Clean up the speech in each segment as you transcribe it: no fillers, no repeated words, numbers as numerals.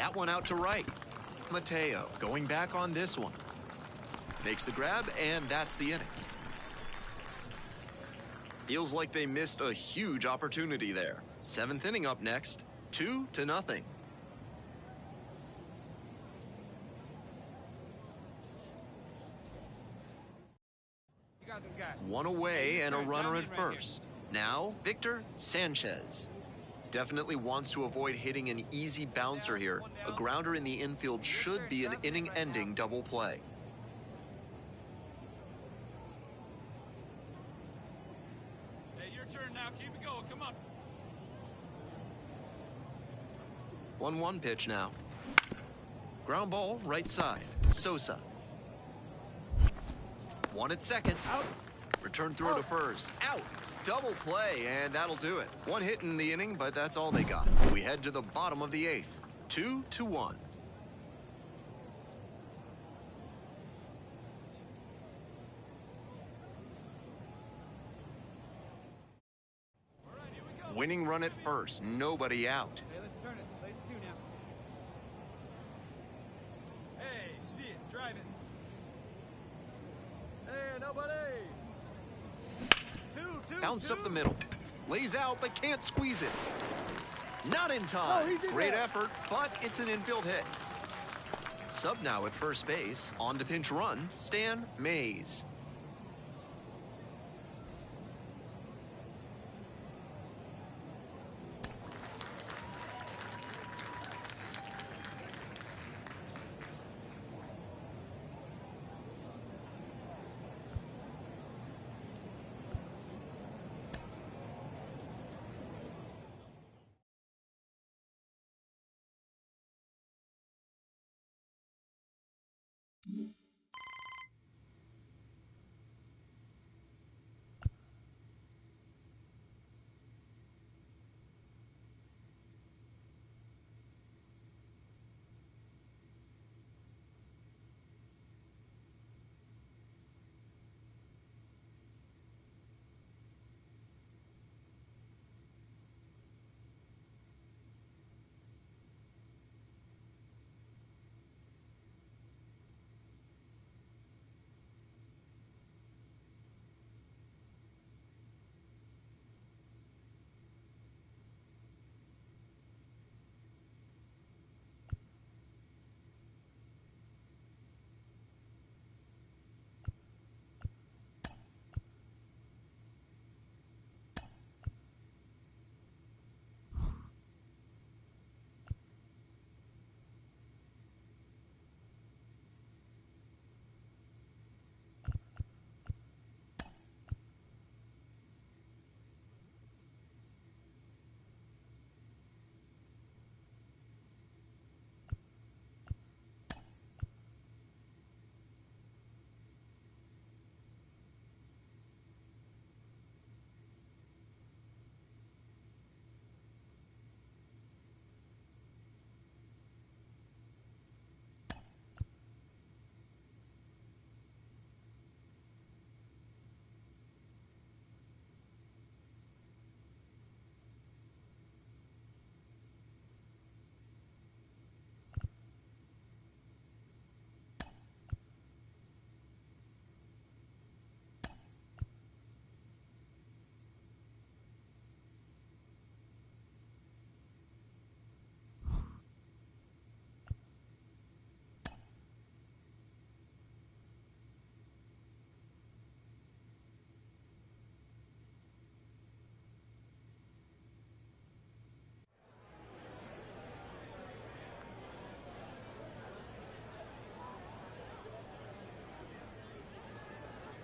That one out to right. Mateo going back on this one. Makes the grab, and that's the inning. Feels like they missed a huge opportunity there. 7th inning up next, 2-0. One away and a runner at first. Now, Victor Sanchez. Definitely wants to avoid hitting an easy bouncer here. A grounder in the infield should be an inning-ending double play. Hey, your turn now. Keep it going. Come on. 1-1 pitch now. Ground ball, right side. Sosa. One at second. Out. Return throw to first. Out. Double play, and that'll do it. One hit in the inning, but that's all they got. We head to the bottom of the 8th. 2-1. Winning run at first. Nobody out. Hey, let's turn it. Place 2 now. Hey, see it. Drive it. Hey, nobody. Bounced up the middle. Lays out, but can't squeeze it. Not in time. Great effort, but it's an infield hit. Sub now at first base. On to pinch run, Stan Mays.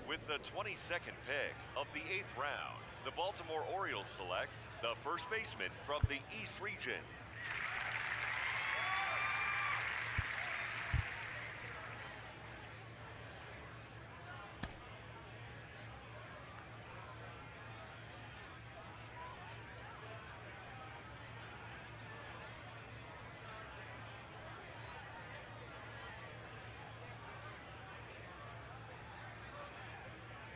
With the 22nd pick of the 8th round, the Baltimore Orioles select the first baseman from the East region.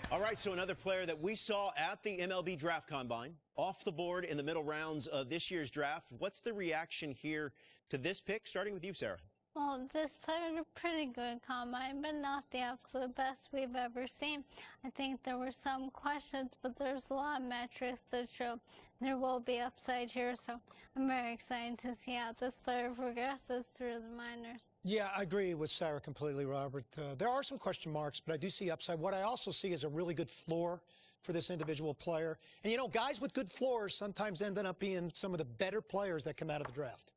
All right, so another player that we saw at the MLB Draft Combine, off the board in the middle rounds of this year's draft. What's the reaction here to this pick, starting with you, Sarah? Well, this player had a pretty good combine, but not the absolute best we've ever seen. I think there were some questions, but there's a lot of metrics that show there will be upside here, so I'm very excited to see how this player progresses through the minors. Yeah, I agree with Sarah completely, Robert. There are some question marks, but I do see upside. What I also see is a really good floor for this individual player. And, you know, guys with good floors sometimes end up being some of the better players that come out of the draft.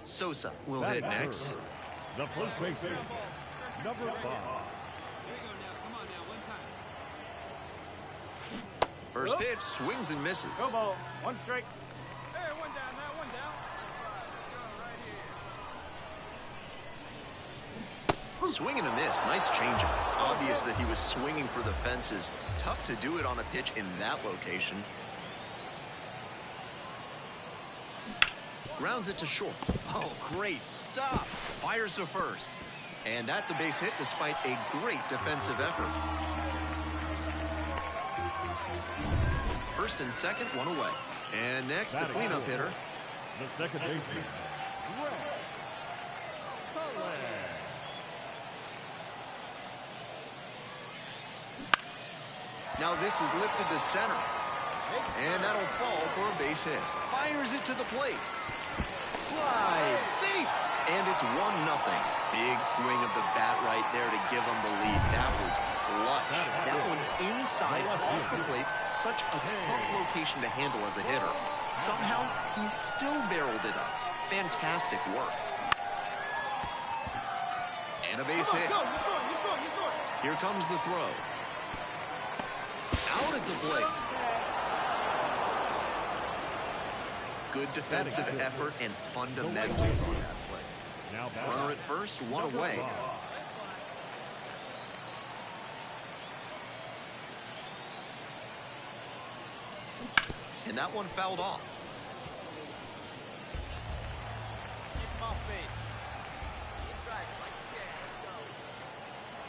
Sosa will hit next. The first baseman, number 5. First pitch, swings and misses. Go ball, 1 strike. Hey, 1 down now, 1 down. Swing and a miss. Nice changeup. Obvious that he was swinging for the fences. Tough to do it on a pitch in that location. Grounds it to short. Oh, great stop. Fires to first. And that's a base hit despite a great defensive effort. First and second, 1 away. And next, the cleanup hitter. The second baseman, Now this is lifted to center. And that'll fall for a base hit. Fires it to the plate. Slide. Safe. And it's 1-0. Big swing of the bat right there to give him the lead. That was clutch. That one inside off the plate. Such a tough location to handle as a hitter. Somehow, he still barreled it up. Fantastic work. And a base hit. Here comes the throw. Out at the plate. Good defensive effort and fundamentals on that play. Now back. Runner at first, one Number away. 5. And that one fouled off.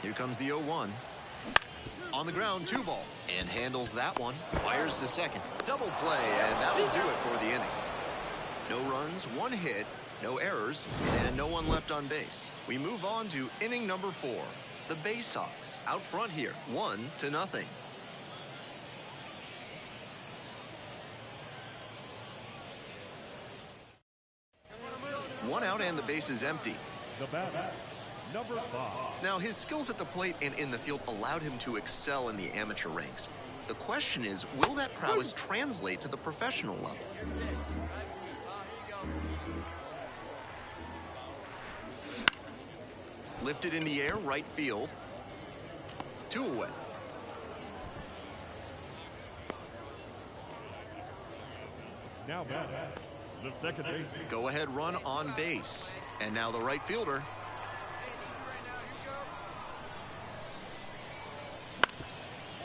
Here comes the 0-1. On the ground, 2 ball. And handles that one. Fires to second. Double play, and that'll do it for the inning. No runs, 1 hit, no errors, and no one left on base. We move on to inning number 4. The Bay Sox out front here, 1-0. One out and the base is empty. The batter, number 5. Now, his skills at the plate and in the field allowed him to excel in the amateur ranks. The question is, will that prowess translate to the professional level? Lifted in the air, right field. 2 away. Now batter, the second baseman. Go ahead run on base. And now the right fielder.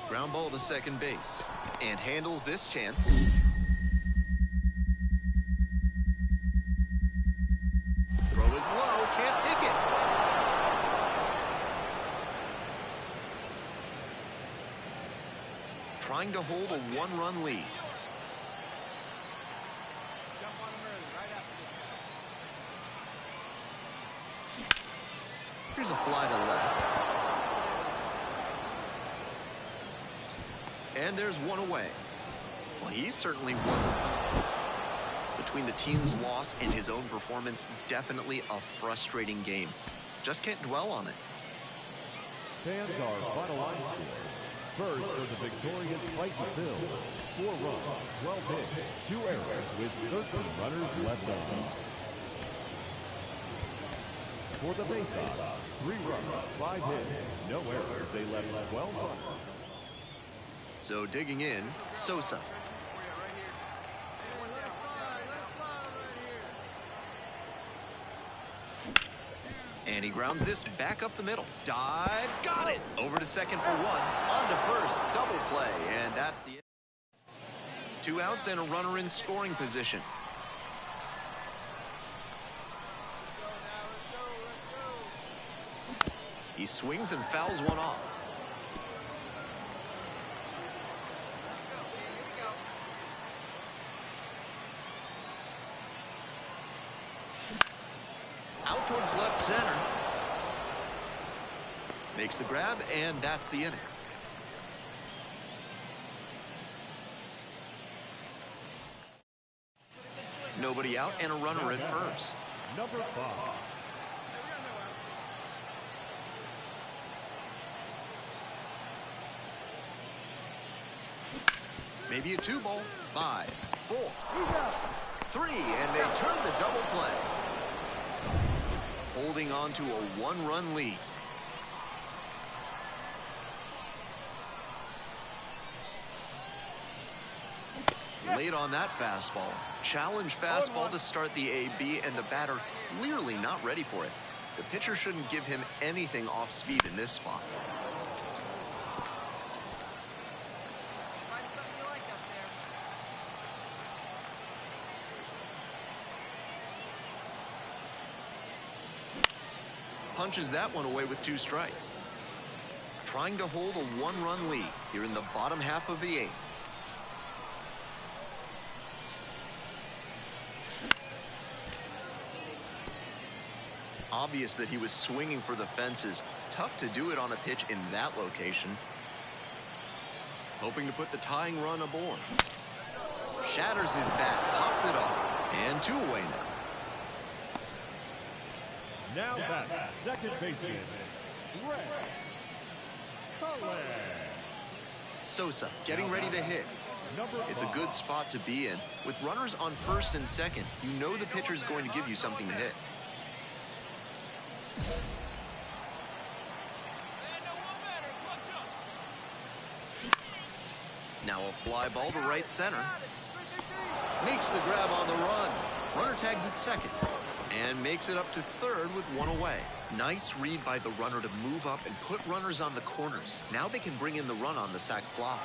Ground ball to second base. And handles this chance. Throw is low, can't pick it. Trying to hold a 1-run lead. Here's a fly to left. And there's 1 away. Well, he certainly wasn't. Between the team's loss and his own performance, definitely a frustrating game. Just can't dwell on it. Fans are final line score. First for the victorious Fighting Phils. 4 runs, 12 hits, 2 errors with 13 runners left on. For the Bay Sox, 3 runs, 5 hits, no errors. They left 12 runners. So digging in, Sosa. And he grounds this back up the middle. Dive, got it! Over to second for 1. On to first, double play, and that's the 2 outs and a runner in scoring position. He swings and fouls one off. Out towards left center. Makes the grab, and that's the inning. Nobody out and a runner at first. Number 5. Maybe a 2 ball. 5, 4, 3, and they turn the double play. Holding on to a 1-run lead. Late on that fastball. Challenge fastball to start the AB, and the batter clearly not ready for it. The pitcher shouldn't give him anything off speed in this spot. Punches that one away with 2 strikes. Trying to hold a 1-run lead here in the bottom half of the 8th. Obvious that he was swinging for the fences. Tough to do it on a pitch in that location. Hoping to put the tying run aboard. Shatters his bat, pops it off, and 2 away now. Now back, second baseman, Red Cullen. Sosa getting ready to hit. It's a good spot to be in. With runners on first and second, you know the pitcher's going to give you something to hit. Now a fly ball to right center. Makes the grab on the run. Runner tags at second. and makes it up to third with one away. Nice read by the runner to move up and put runners on the corners. Now they can bring in the run on the sac fly.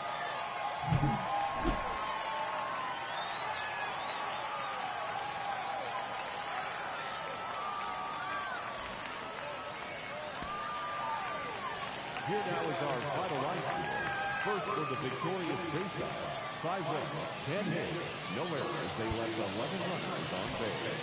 Here now is our final line score. First for the victorious faceoff. 5 runs, 10 hits, no errors. They left 11 runners on base.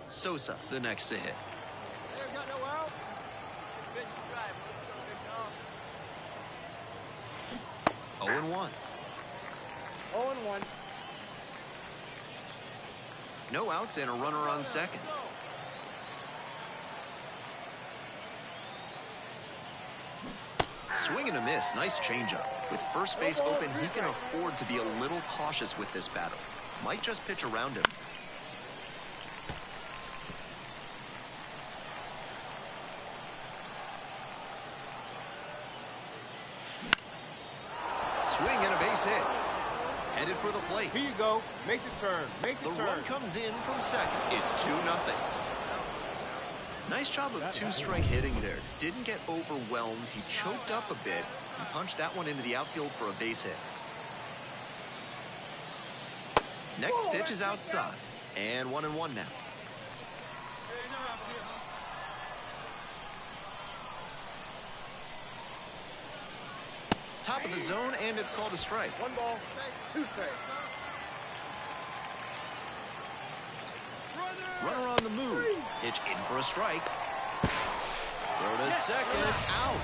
Sosa, the next to hit. Got no out. 0-1. 0-1. No outs and a runner on second. Swing and a miss. Nice changeup. With first base open, he can afford to be a little cautious with this batter. Might just pitch around him. Swing and a base hit. Headed for the plate. Here you go. Make the turn. Make the turn. The run comes in from second. It's 2-0. Nice job of two-strike hitting there. Didn't get overwhelmed. He choked up a bit and punched that one into the outfield for a base hit. Next pitch is outside. And 1-1 now. Top of the zone, and it's called a strike. 1 ball, 2 strikes. Runner on the move. Pitch in for a strike. Throw to second. Out.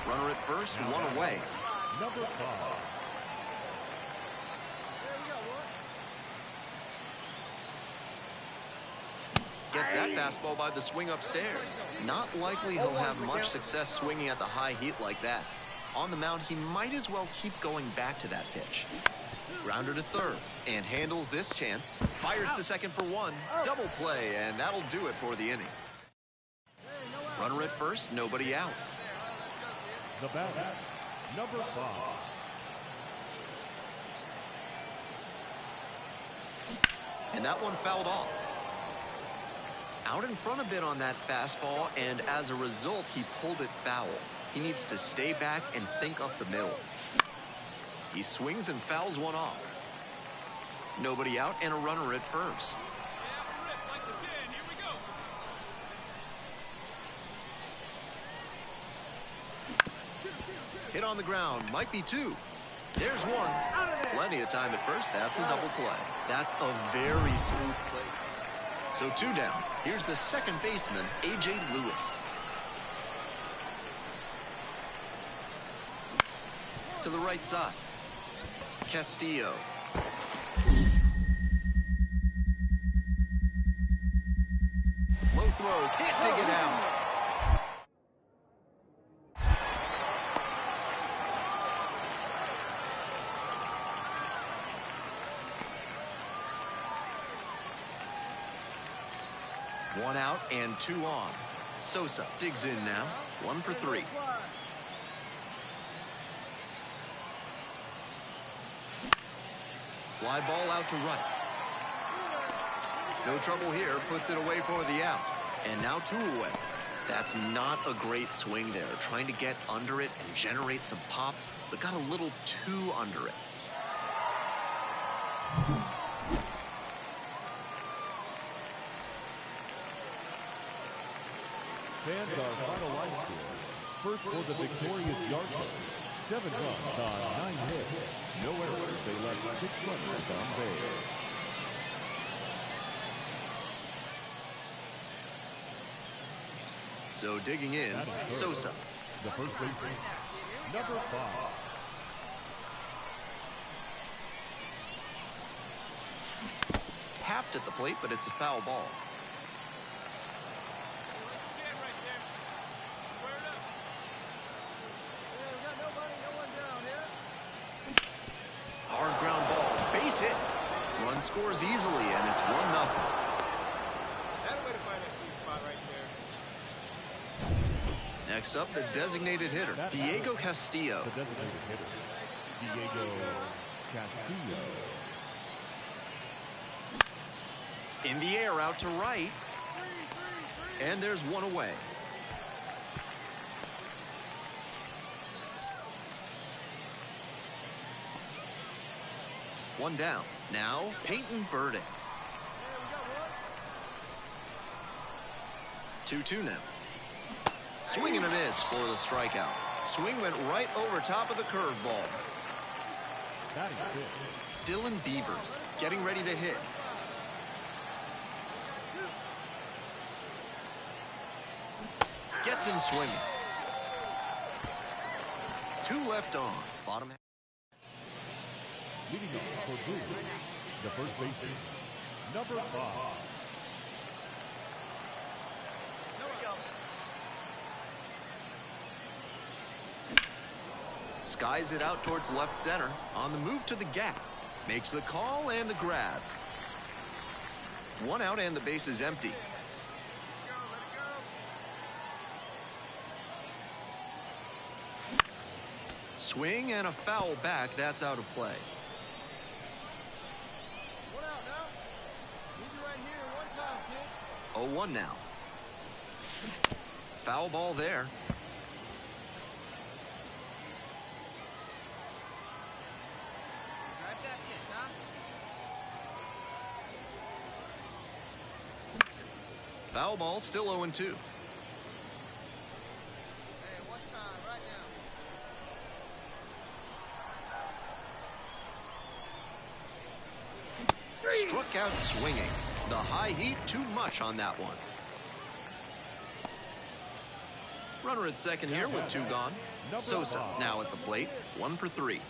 Runner at first, one away. Number 5. Gets that fastball by the swing upstairs. Not likely he'll have much success swinging at the high heat like that. On the mound, he might as well keep going back to that pitch. Grounder to third, and handles this chance. Fires to second for one. Double play, and that'll do it for the inning. Runner at first, nobody out. The batter, number 5. And that one fouled off. Out in front a bit on that fastball, and as a result, he pulled it foul. He needs to stay back and think up the middle. He swings and fouls one off. Nobody out and a runner at first. Hit on the ground, might be two. There's one. Plenty of time at first. That's a double play. That's a very smooth play. So 2 down. Here's the second baseman, A.J. Lewis. To the right side. Castillo. Low throw, can't dig it out. One out and 2 on. Sosa digs in now. 1 for 3. Fly ball out to right. No trouble here. Puts it away for the out. And now 2 away. That's not a great swing there. Trying to get under it and generate some pop, but got a little too under it. Fans are final line score. First for the victorious Yardley. 7 runs on 9 hits. No errors. They left 6 runners on base. So digging in, Sosa. The first baseman, number 5. Tapped at the plate, but it's a foul ball. Hard ground ball, base hit. Run scores easily, and it's 1-0. Next up, the designated hitter, Diego Castillo. The designated hitter, Diego Castillo. In the air, out to right. And there's 1 away. One down. Now, Peyton Burdick. 2-2 now. Swing and a miss for the strikeout. Swing went right over top of the curveball. Dylan Beavers getting ready to hit. Gets him swinging. 2 left on. Bottom half. Leading off for Blue, the first baseman, number 5. Skies it out towards left center. On the move to the gap. Makes the call and the grab. 1 out and the base is empty. Swing and a foul back. That's out of play. 0-1 now. Foul ball there. Foul ball, still 0-2. Struck out swinging. The high heat, too much on that one. Runner at second here with 2 gone. Sosa now at the plate, 1 for 3.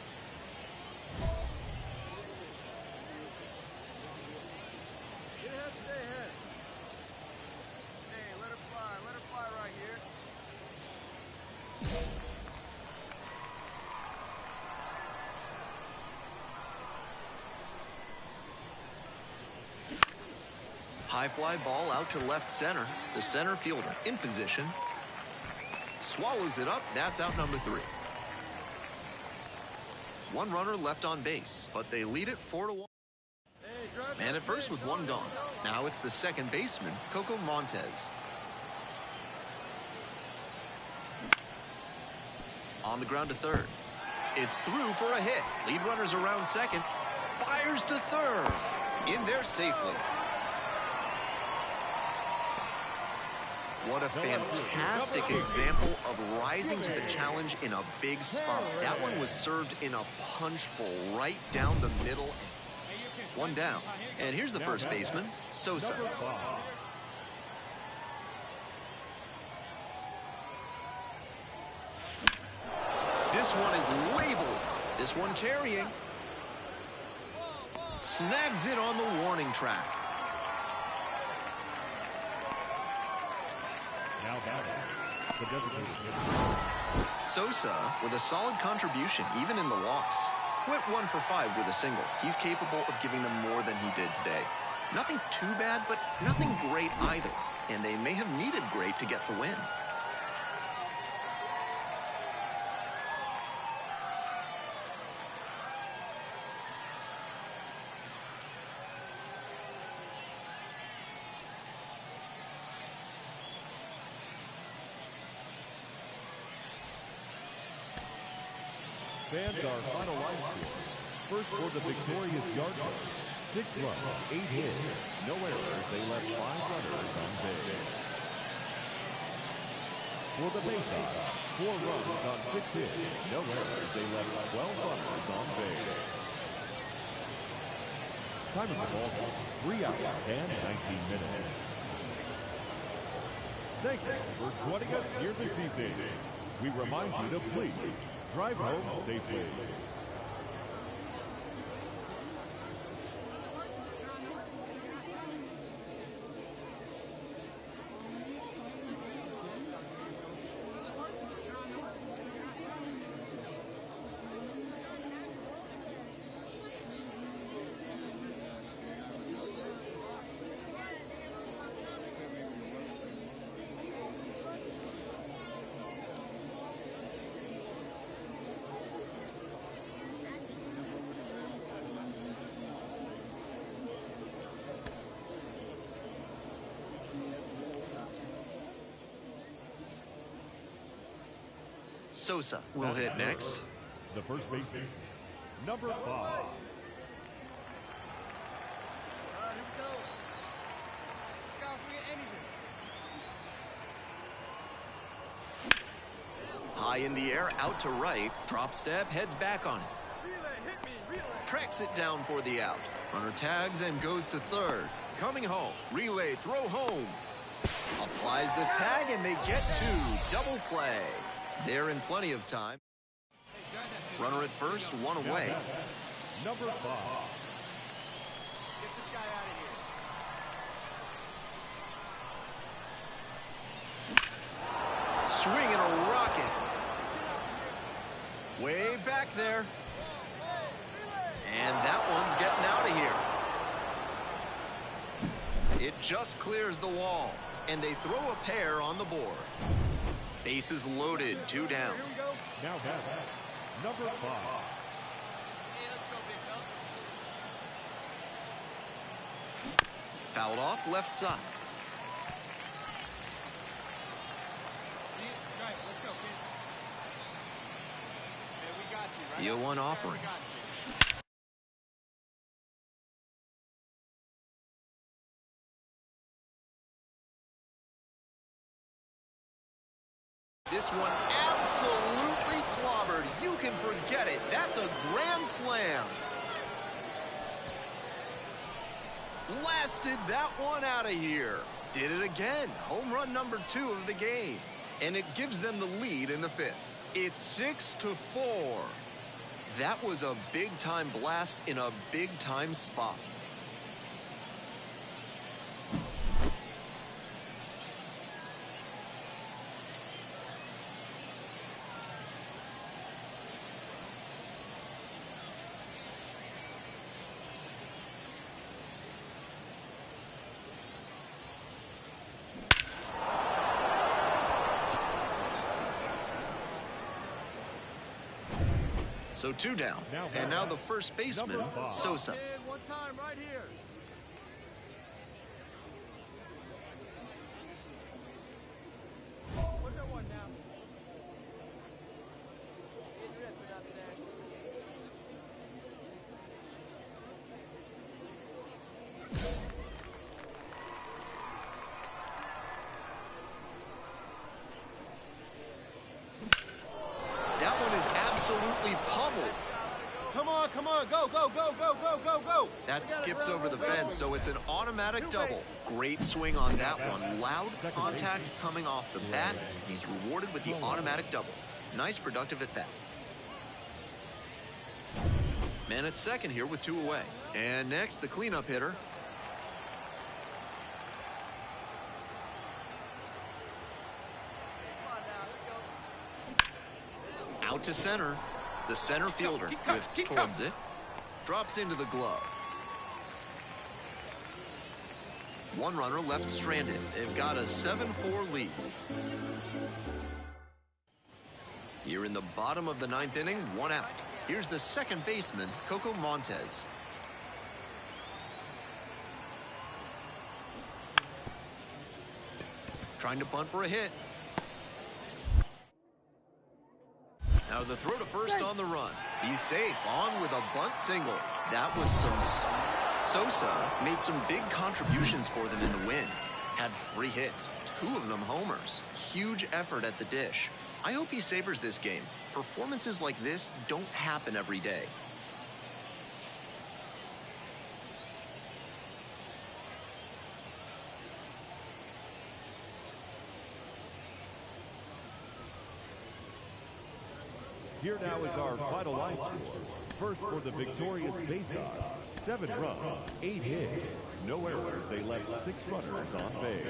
High fly ball out to left center. The center fielder in position. Swallows it up. That's out number 3. 1 runner left on base, but they lead it 4-1. Man at first with 1 gone. Now it's the second baseman, Coco Montez. On the ground to third. It's through for a hit. Lead runner's around second. Fires to third. In there safely. What a fantastic example of rising to the challenge in a big spot. That one was served in a punch bowl right down the middle. One down. And here's the first baseman, Sosa. This one is labeled. This one carrying. Snags it on the warning track. Now batting, the designated hitter. Sosa with a solid contribution even in the loss. Went 1 for 5 with a single. He's capable of giving them more than he did today. Nothing too bad, but nothing great either. And they may have needed great to get the win. Fans, our final line score. First for the victorious Yardley. 6 runs, 8 hits, no errors. They left 5 runners on base. For the baseoff, 4 runs on 6 hits, no errors. They left 12 runners on base. Time of the ball, 3 hours and 19 minutes. Thank you for joining us here this evening. We remind you to please drive home safely. Sosa will hit next. The first baseman, number 5. High in the air, out to right. Drop step, heads back on it. Tracks it down for the out. Runner tags and goes to third. Coming home. Relay, throw home. Applies the tag and they get 2. Double play. They're in plenty of time. Runner at first, 1 away. Number 5. Get this guy out of here. Swinging a rocket. Way back there. And that one's getting out of here. It just clears the wall. And they throw a pair on the board. Bases loaded, 2 down. Now batting, number 5. Hey, let's go, big fella. Fouled off left side. See it? Right, let's go, kid. Hey, we got you, right? The 0-1 offering. We got you. This one absolutely clobbered. You can forget it. That's a grand slam. Blasted that one out of here. Did it again. Home run number 2 of the game. And it gives them the lead in the 5th. It's 6-4. That was a big-time blast in a big-time spot. So 2 down. And now the first baseman, Sosa. One time right here. What's that one now? Get your wrist out there. absolutely pummeled. Come on, go, go, go, go, go, go, go. That skips over the fence, so it's an automatic double. Great swing on that one. Loud contact coming off the bat. He's rewarded with the automatic double. Nice productive at bat. Man at second here with 2 away. And next, the cleanup hitter. Out to center. The center fielder drifts towards it. Drops into the glove. 1 runner left stranded. They've got a 7-4 lead. Here in the bottom of the 9th inning, 1 out. Here's the second baseman, Coco Montez. Trying to bunt for a hit. Now the throw to first on the run. He's safe, on with a bunt single. That was some... Sosa made some big contributions for them in the win. Had 3 hits, 2 of them homers. Huge effort at the dish. I hope he savors this game. Performances like this don't happen every day. Here now is our final line score. First for the victorious Ps5pro, 7 runs, 8 hits, no errors. They left 6 runners on base.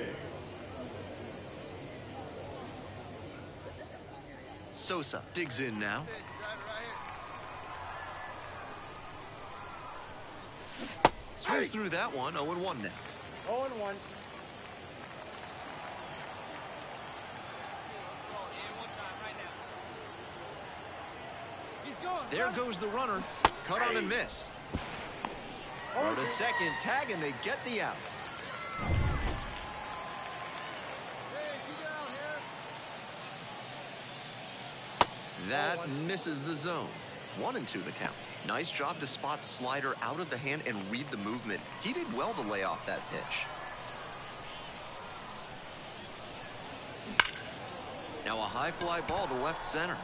Sosa digs in now. Swings through that one, 0-1 now. 0-1. There goes the runner. Cut on and missed. Throw to second, tag, and they get the out. That misses the zone. 1-2 the count. Nice job to spot slider out of the hand and read the movement. He did well to lay off that pitch. Now a high fly ball to left center.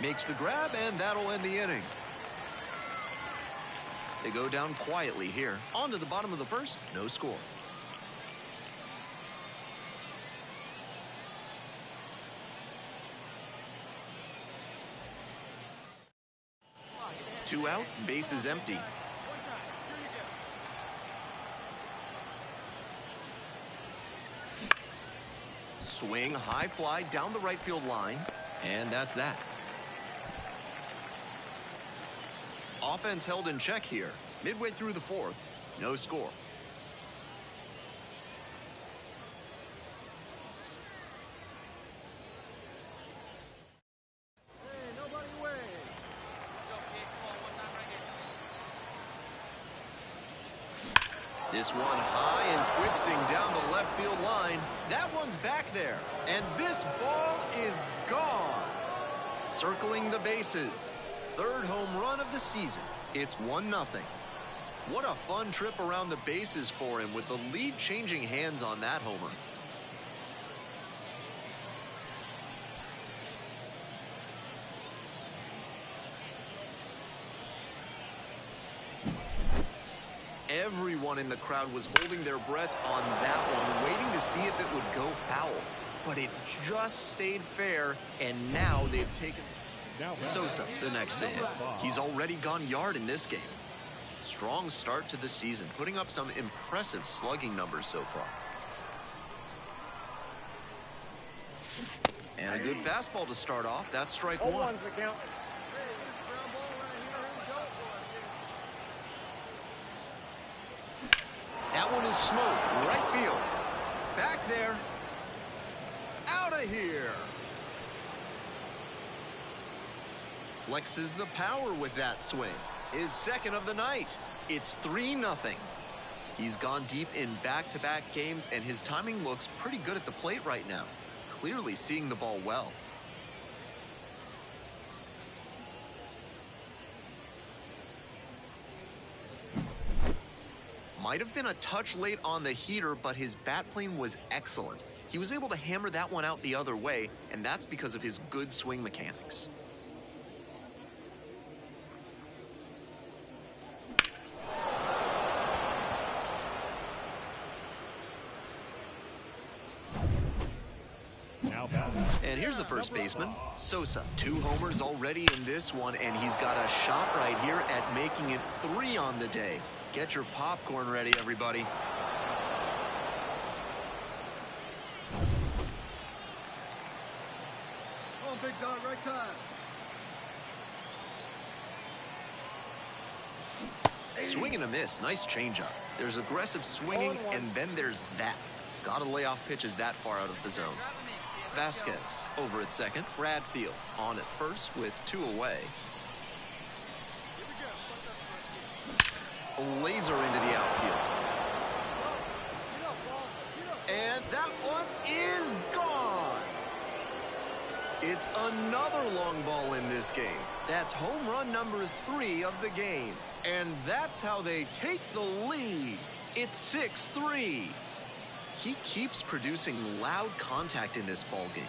Makes the grab, and that'll end the inning. They go down quietly here. On to the bottom of the first, no score. Two outs, bases empty. Swing, high fly down the right field line, and that's that. Offense held in check here. Midway through the 4th, no score. This one high and twisting down the left field line. That one's back there. And this ball is gone. Circling the bases. 3rd home run of the season. It's 1-0. What a fun trip around the bases for him with the lead changing hands on that homer. Everyone in the crowd was holding their breath on that one, waiting to see if it would go foul. But it just stayed fair, and now they've taken... Sosa, the next to hit. He's already gone yard in this game. Strong start to the season, putting up some impressive slugging numbers so far. And a good fastball to start off. That's strike 1. That one is smoked. Right field. Back there. Out of here. Flexes the power with that swing. His second of the night. It's 3-0. He's gone deep in back-to-back games, and his timing looks pretty good at the plate right now. Clearly seeing the ball well. Might have been a touch late on the heater, but his bat plane was excellent. He was able to hammer that one out the other way, and that's because of his good swing mechanics. And here's the first baseman, Sosa. 2 homers already in this one, and he's got a shot right here at making it 3 on the day. Get your popcorn ready, everybody. Come on, big dog, right time. Swing and a miss. Nice changeup. There's aggressive swinging, and then there's that. Gotta lay off pitches that far out of the zone. Vasquez over at second. Bradfield on at first with 2 away. A laser into the outfield. And that one is gone. It's another long ball in this game. That's home run number 3 of the game. And that's how they take the lead. It's 6-3. He keeps producing loud contact in this ballgame.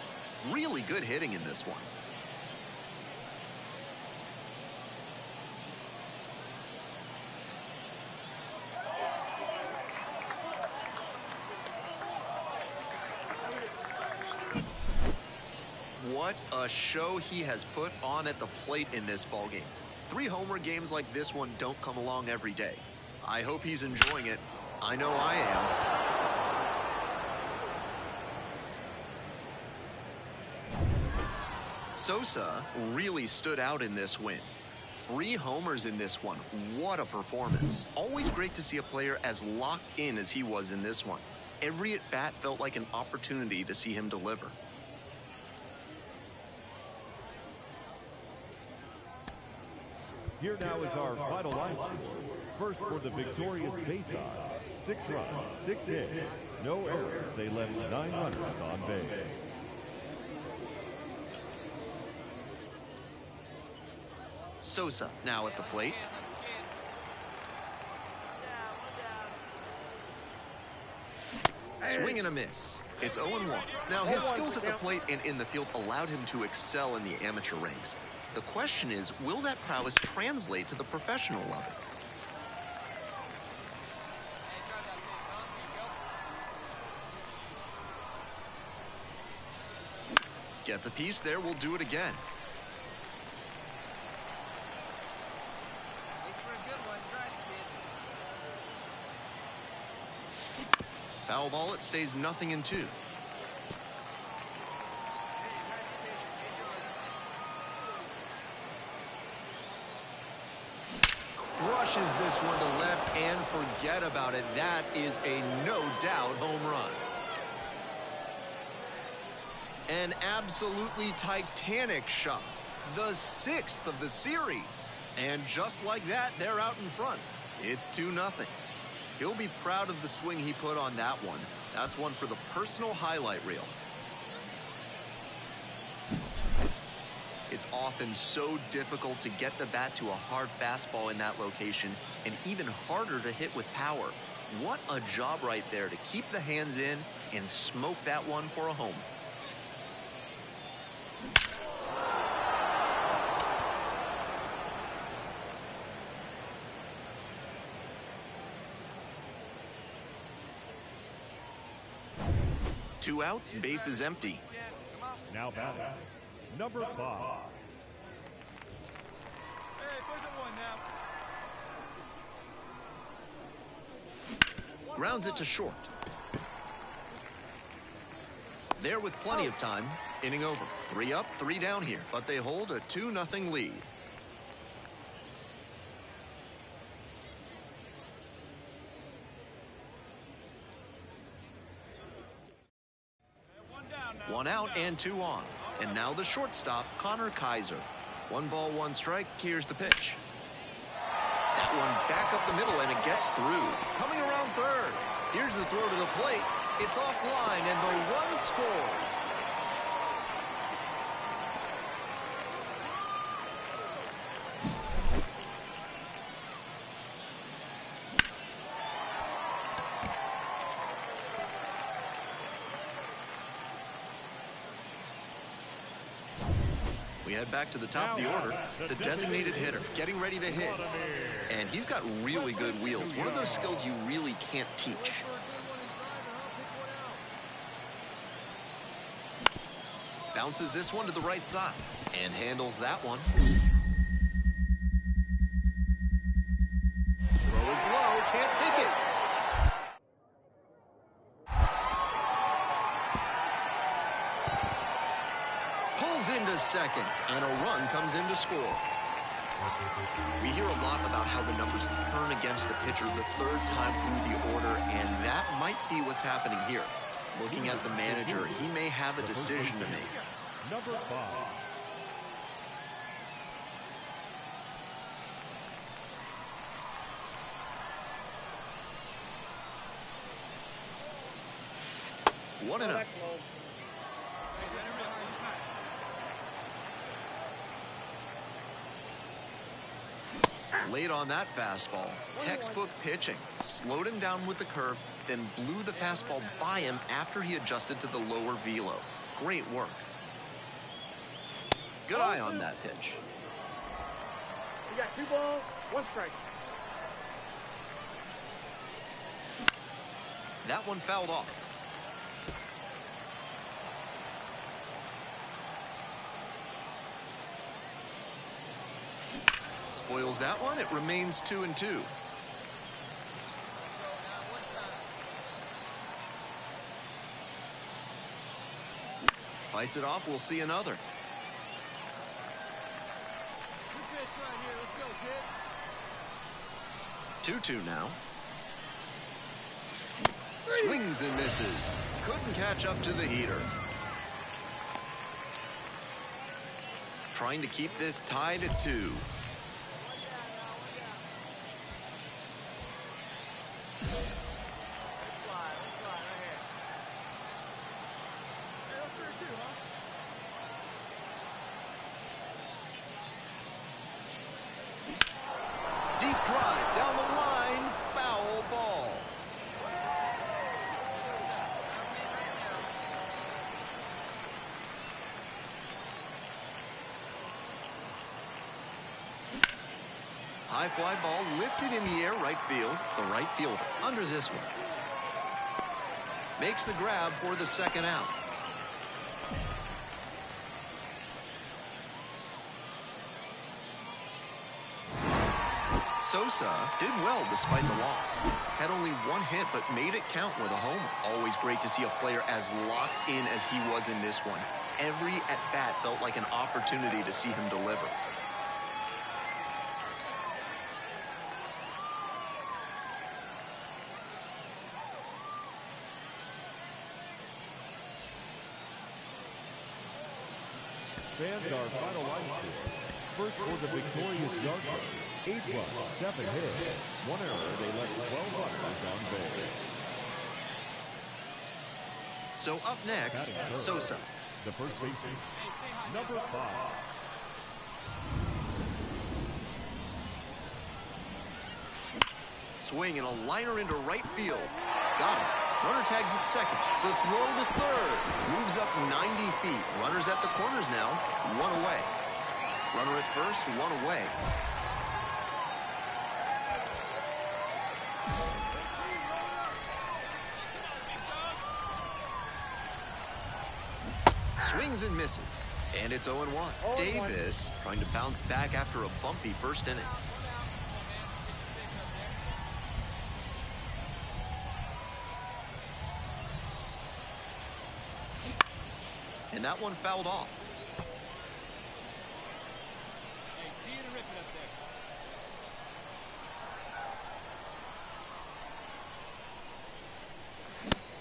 Really good hitting in this one. What a show he has put on at the plate in this ballgame. 3 homer games like this one don't come along every day. I hope he's enjoying it. I know I am. Sosa really stood out in this win. 3 homers in this one. What a performance. Always great to see a player as locked in as he was in this one. Every at-bat felt like an opportunity to see him deliver. Here now is our final line score. First for the victorious Ps5, 6 runs, 6 hits, no errors. They left 9 runners on base. Sosa now at the plate. Swing and a miss. It's 0-1. Now, his skills at the plate and in the field allowed him to excel in the amateur ranks. The question is, will that prowess translate to the professional level? Gets a piece there, we'll do it again. Foul ball, it stays 0-2. Crushes this one to left, and forget about it. That is a no-doubt home run. An absolutely titanic shot. The 6th of the series. And just like that, they're out in front. It's 2-0. He'll be proud of the swing he put on that one. That's one for the personal highlight reel. It's often so difficult to get the bat to a hard fastball in that location, and even harder to hit with power. What a job right there to keep the hands in and smoke that one for a home. Two outs, base is empty. Now batting, number 5. Hey, push it one now. Grounds it to short. There with plenty of time. Inning over. 3 up, 3 down here, but they hold a 2-0 lead. One out and 2 on. And now the shortstop, Connor Kaiser. 1 ball, 1 strike. Here's the pitch. That one back up the middle, and it gets through. Coming around third. Here's the throw to the plate. It's offline, and the run scores. We head back to the top of the order. The designated hitter getting ready to hit. And he's got really good wheels. One of those skills you really can't teach. Bounces this one to the right side and handles that one. Throw is low, can't pick it. Pulls into second, and a run comes in to score. We hear a lot about how the numbers turn against the pitcher the third time through the order, and that might be what's happening here. Looking at the manager, he may have a decision to make. Number 5. One and up. Late on that fastball. Textbook pitching. Slowed him down with the curve, then blew the fastball by him after he adjusted to the lower velo. Great work. Good eye on that pitch. You got 2 balls, 1 strike. That one fouled off. Spoils that one. It remains 2-2. Fights it off. We'll see another. 2-2 now. Swings and misses. Couldn't catch up to the heater. Trying to keep this tied at 2. Deep drive down the line, foul ball. High fly ball lifted in the air, right field. The right fielder under this one. Makes the grab for the second out. Sosa did well despite the loss. Had only 1 hit, but made it count with a homer. Always great to see a player as locked in as he was in this one. Every at-bat felt like an opportunity to see him deliver. Fans our final line score. First for the victorious Yardbirds, 8 runs, 7 hits, 1 error. They left 12 runners on base. So up next, Sosa. The first baseman, number 5. Swing and a liner into right field. Got him. Runner tags at second. The throw to third. Moves up 90 feet. Runners at the corners now. 1 away. Runner at first, 1 away. Swings and misses. And it's 0-1. Davis trying to bounce back after a bumpy first inning. And that one fouled off. Hey, see you to rip it up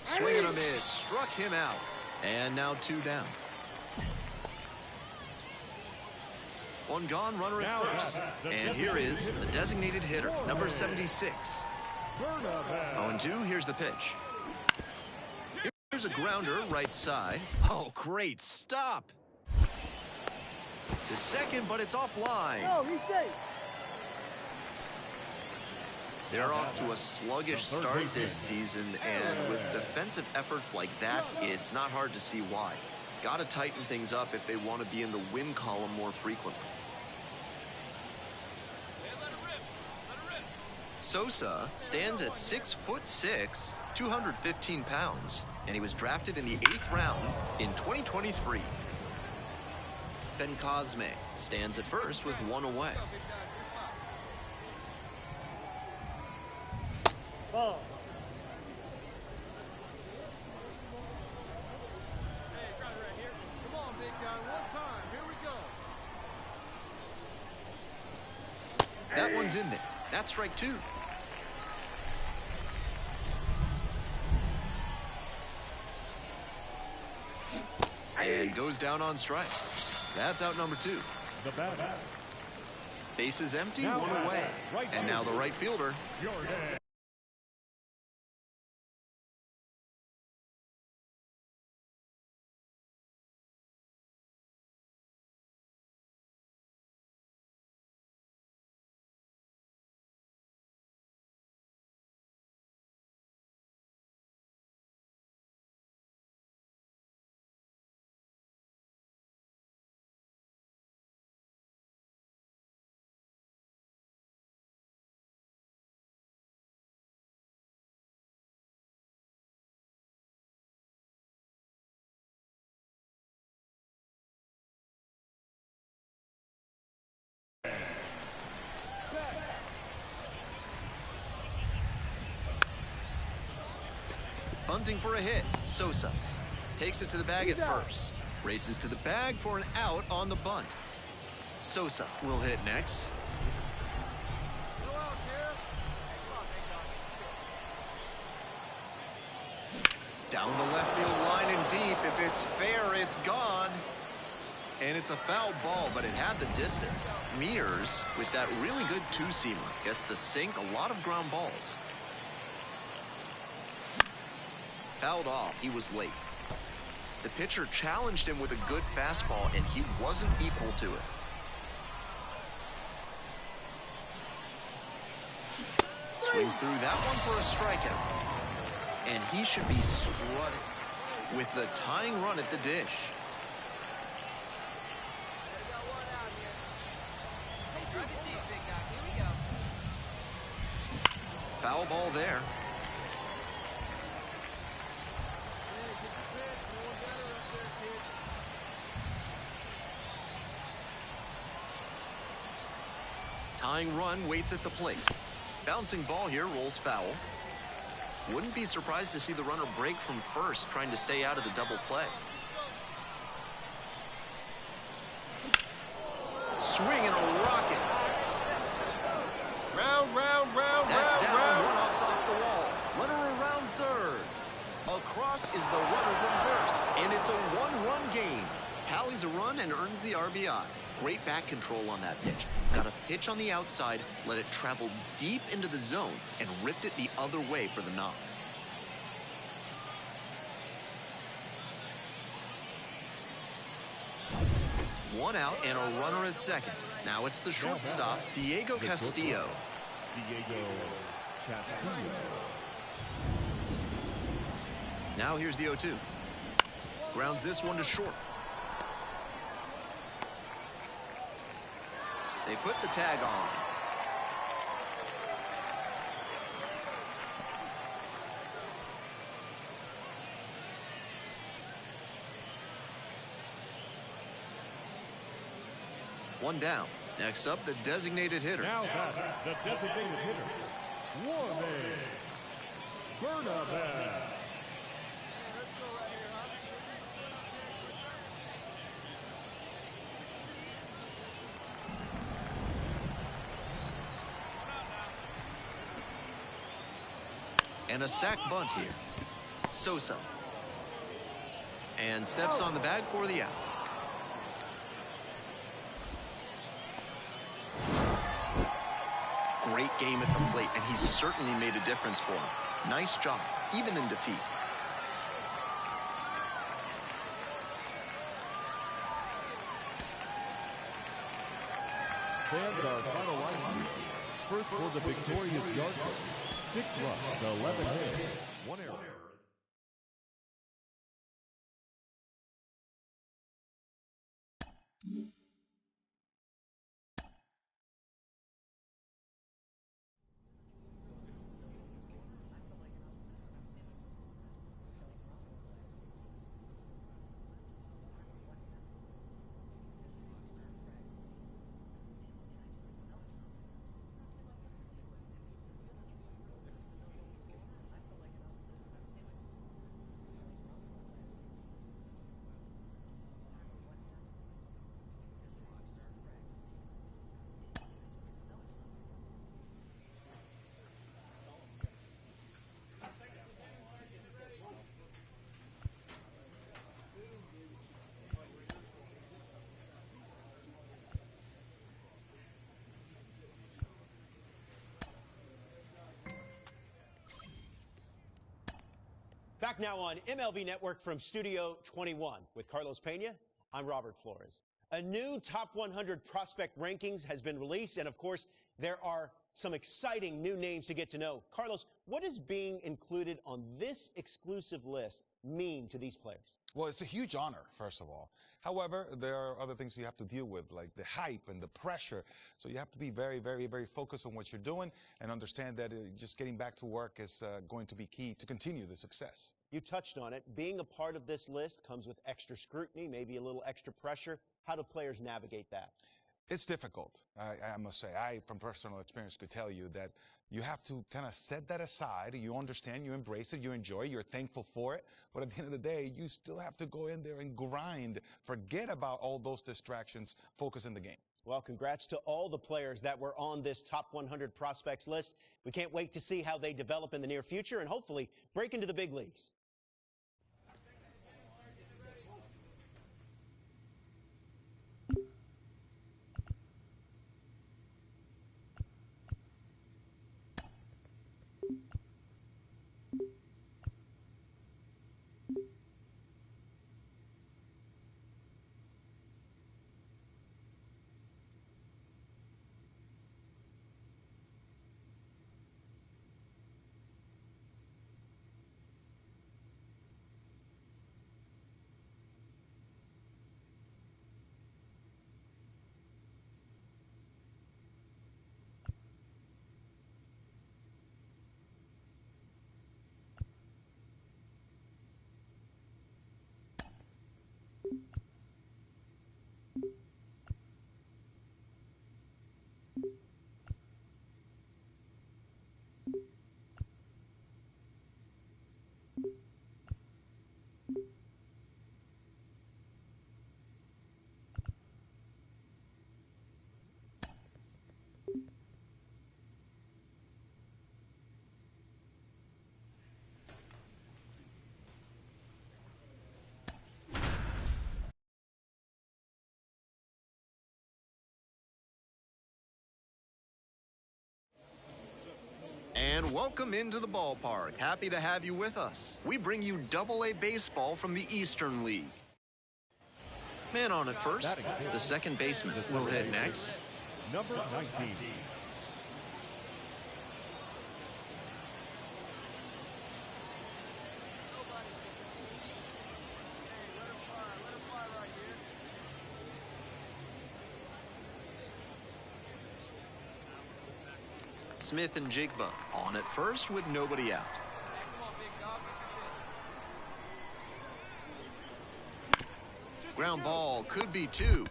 there. Swing and a miss. Struck him out. And now 2 down. 1 gone, runner at first. And here is the designated hitter, number 76. 0-2, here's the pitch. Here's a grounder, right side. Oh, great stop. To second, but it's offline. Oh, he's safe. They're off to a sluggish start this season, and with defensive efforts like that, it's not hard to see why. Got to tighten things up if they want to be in the win column more frequently. Sosa stands at 6'6", 215 pounds, and he was drafted in the 8th round in 2023. Ben Cosme stands at first with 1 away. Ball. That one's in there. That's strike 2. And goes down on strikes. That's out number 2. The batter. Base is empty, Now 1 away. right And now the right fielder. Jordan. Bunting for a hit. Sosa takes it to the bag at first. Races to the bag for an out on the bunt. Sosa will hit next. Down the left field line and deep. If it's fair, it's gone. And it's a foul ball, but it had the distance. Mears, with that really good two-seamer, gets the sink, a lot of ground balls. Fouled off, he was late. The pitcher challenged him with a good fastball, and he wasn't equal to it. Swings through that one for a strikeout. And he should be strutting with the tying run at the dish. Foul ball there. Tying run waits at the plate. Bouncing ball here rolls foul. Wouldn't be surprised to see the runner break from first, trying to stay out of the double play. Swing and a rocket. That's down, one up's off the wall. Runner around third. Across is the runner from first, and it's a one-run game. Tallies a run and earns the RBI. Great back control on that pitch. Got a pitch on the outside, let it travel deep into the zone, and ripped it the other way for the knock. One out and a runner at second. Now it's the shortstop, Diego Castillo. Diego Castillo. Now here's the 0-2. Grounds this one to short. They put the tag on. One down. Next up, the designated hitter. Now back, the designated hitter, Warren Bernabé. And a sac bunt here. Sosa. And steps on the bag for the out. Great game at the plate, and he's certainly made a difference for him. Nice job, even in defeat. Fans are finalizing. First for the victorious Yardley. 6 runs, 11 hits, 1 error. Back now on MLB Network from Studio 21 with Carlos Pena. I'm Robert Flores. A new Top 100 prospect rankings has been released, and of course, there are some exciting new names to get to know. Carlos, what does being included on this exclusive list mean to these players? Well, it's a huge honor, first of all. However, there are other things you have to deal with, like the hype and the pressure. So you have to be very, very, very focused on what you're doing and understand that just getting back to work is going to be key to continue the success. You touched on it. Being a part of this list comes with extra scrutiny, maybe a little extra pressure. How do players navigate that? It's difficult, I must say. I, from personal experience, could tell you that you have to kind of set that aside. You understand, you embrace it, you enjoy it, you're thankful for it. But at the end of the day, you still have to go in there and grind. Forget about all those distractions. Focus in the game. Well, congrats to all the players that were on this Top 100 prospects list. We can't wait to see how they develop in the near future and hopefully break into the big leagues. And welcome into the ballpark. Happy to have you with us. We bring you Double-A baseball from the Eastern League. Man on at first, the second baseman will hit next. Number 19. Smith and Jigba on at first with nobody out. Ground ball could be two.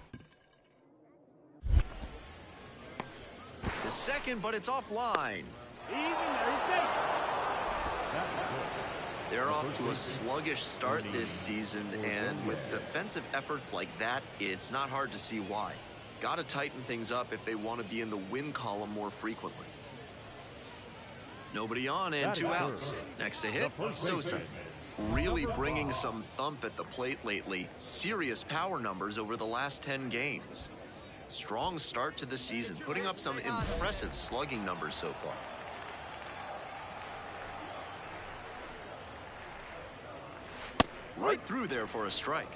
To second, but it's offline. They're off to a sluggish start this season, and with defensive efforts like that, it's not hard to see why. Got to tighten things up if they want to be in the win column more frequently. Nobody on and two outs. Next to hit, Sosa. Really bringing some thump at the plate lately. Serious power numbers over the last 10 games. Strong start to the season, putting up some impressive slugging numbers so far. Right through there for a strike.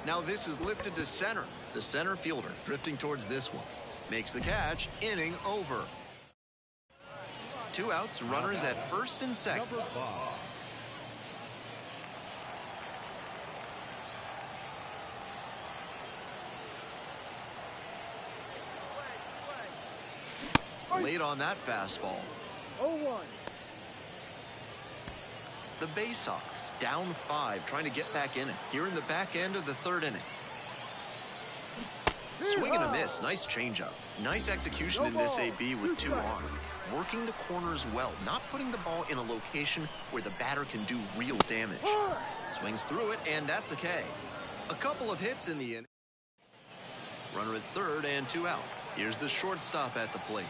Now this is lifted to center. The center fielder drifting towards this one. Makes the catch, inning over. 2 outs, runners at first and second. Number 5. Late on that fastball. 0-1. The Bay Sox down 5, trying to get back in it here in the back end of the 3rd inning. Swing and a miss. Nice changeup. Nice execution in this AB with 2 on. Working the corners well, not putting the ball in a location where the batter can do real damage. Swings through it, and that's a K. A couple of hits in the inning. Runner at 3rd and 2 out. Here's the shortstop at the plate.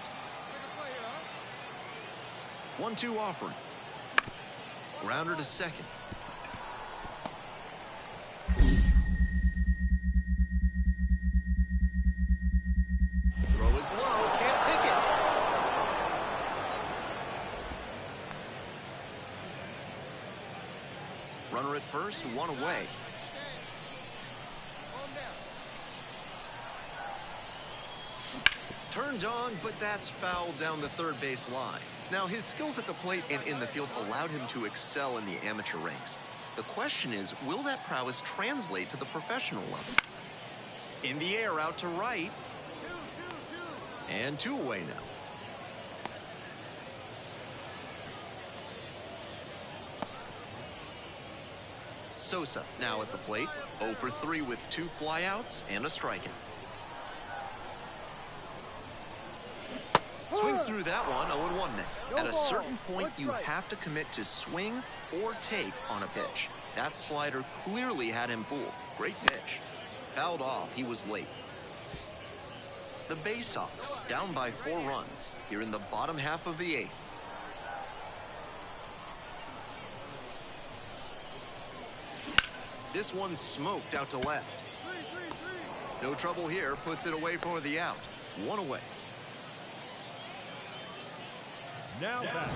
1-2 offering. Grounder to second. Throw is low, can't pick it. Runner at first, 1 away. Turned on, but that's fouled down the 3rd base line. Now, his skills at the plate and in the field allowed him to excel in the amateur ranks. The question is, will that prowess translate to the professional level? In the air, out to right. And 2 away now. Sosa now at the plate, 0 for 3 with 2 flyouts and a strikeout. Swings through that one, 0-1 now. At a certain point, you have to commit to swing or take on a pitch. That slider clearly had him fooled. Great pitch. Fouled off, he was late. The Bay Sox down by 4 runs here in the bottom half of the 8th. This one's smoked out to left. No trouble here, puts it away for the out. 1 away. Now back.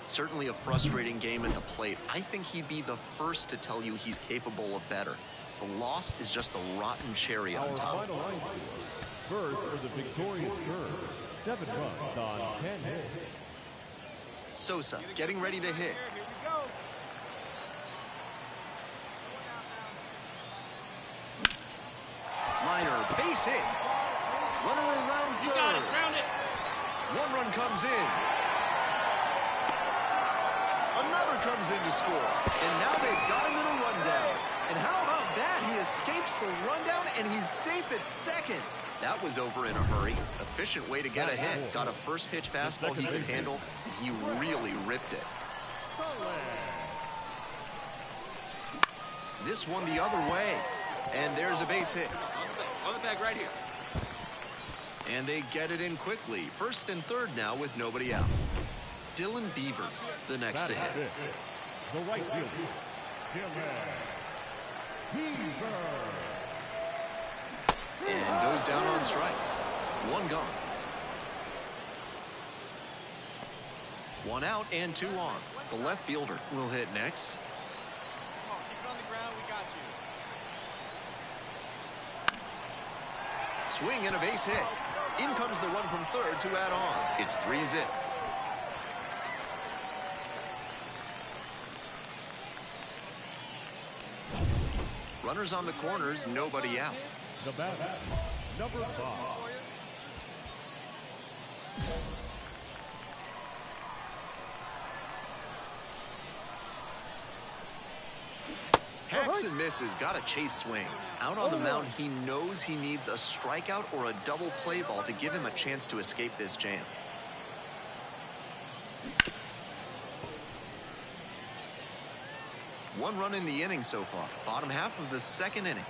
Certainly a frustrating game at the plate. I think he'd be the first to tell you he's capable of better. The loss is just the rotten cherry on top. Our final line score. First for the victorious Birds, 7 runs on 10 hits. Sosa getting ready to hit. Here we go. Liner, base hit. Runner around You got it, 3rd. ground it. 1 run comes in. Another comes in to score. And now they've got him in a rundown. And how about that? He escapes the rundown and he's safe at second. That was over in a hurry. Efficient way to get a hit. Got a first pitch fastball he could handle. He really ripped it. This one the other way. And there's a base hit. On the bag right here. And they get it in quickly. 1st and 3rd now with nobody out. Dylan Beavers, the next to hit. The right fielder, Beaver. And goes down on strikes. 1 gone. 1 out and 2 on. The left fielder will hit next. Come on, keep it on the ground. We got you. Swing and a base hit. In comes the run from 3rd to add on. It's 3-zip. Runners on the corners, nobody out. The batter, number 5. Hacks and misses, got a chase swing. Out on the mound, he knows he needs a strikeout or a double play ball to give him a chance to escape this jam. One run in the inning so far. Bottom half of the 2nd inning.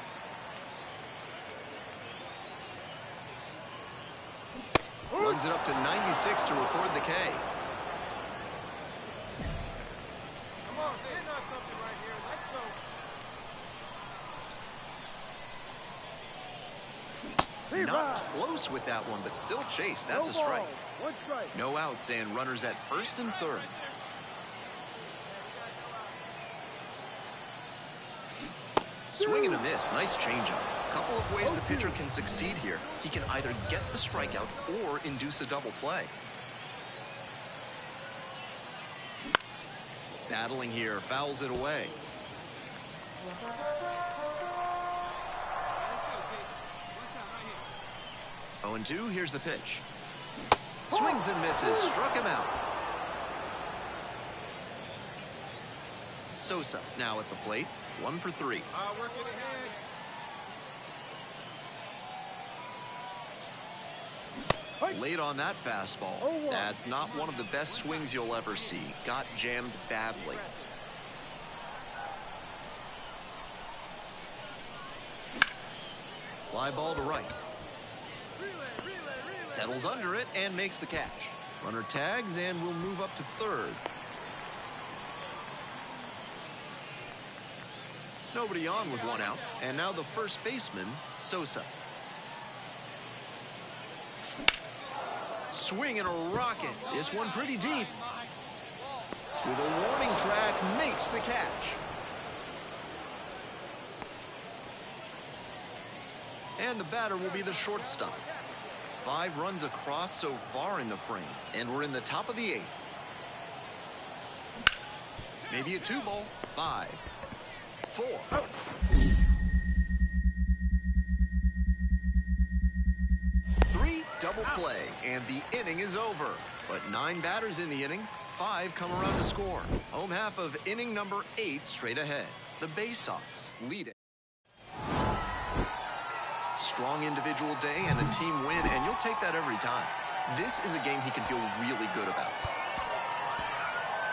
Runs it up to 96 to record the K. Come on, send us something right here. Let's go. Not close with that one, but still chase. That's a strike. 1 strike. No outs and runners at 1st and 3rd. Swing and a miss. Nice changeup. Couple of ways the pitcher can succeed here. He can either get the strikeout or induce a double play. Battling here, fouls it away. 0-2, here's the pitch. Swings and misses, struck him out. Sosa now at the plate, 1 for 3. Late on that fastball. That's not one of the best swings you'll ever see. Got jammed badly. Fly ball to right. Settles under it and makes the catch. Runner tags and will move up to third. Nobody on with 1 out. And now the first baseman, Sosa. Swing and a rocket. This one pretty deep. To the warning track, makes the catch. And the batter will be the shortstop. 5 runs across so far in the frame. And we're in the top of the 8th. Maybe a 2-ball. 5, 4. 3, double play, and the inning is over. But 9 batters in the inning, 5 come around to score. Home half of inning number 8 straight ahead. The Bay Sox lead it. Strong individual day and a team win, and you'll take that every time. This is a game he can feel really good about.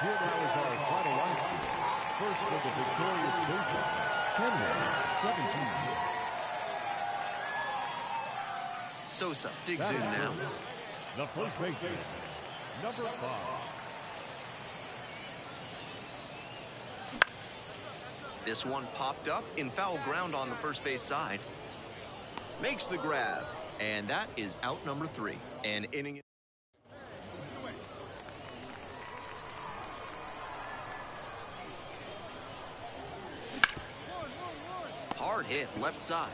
Here now is our final line score. First for the victorious Bay Sox, 10-17. Sosa digs in now. The first baseman, number 5. This one popped up in foul ground on the first base side. Makes the grab, and that is out number 3. An inning. Hard hit left side.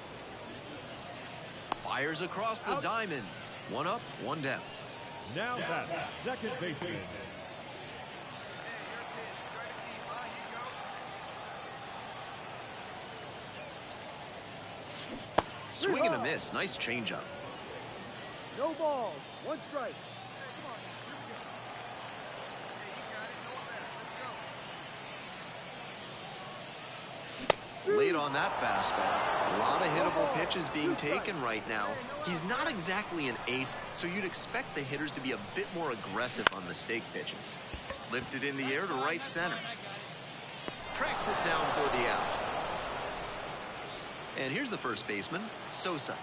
Fires across the diamond. 1 up, 1 down. Now that's second baseman. Swing and a miss. Nice changeup. No balls. 1 strike. Late on that fastball. A lot of hittable pitches being taken right now. He's not exactly an ace, so you'd expect the hitters to be a bit more aggressive on mistake pitches. Lifted in the air to right center. Tracks it down for the out. And here's the first baseman, Sosa.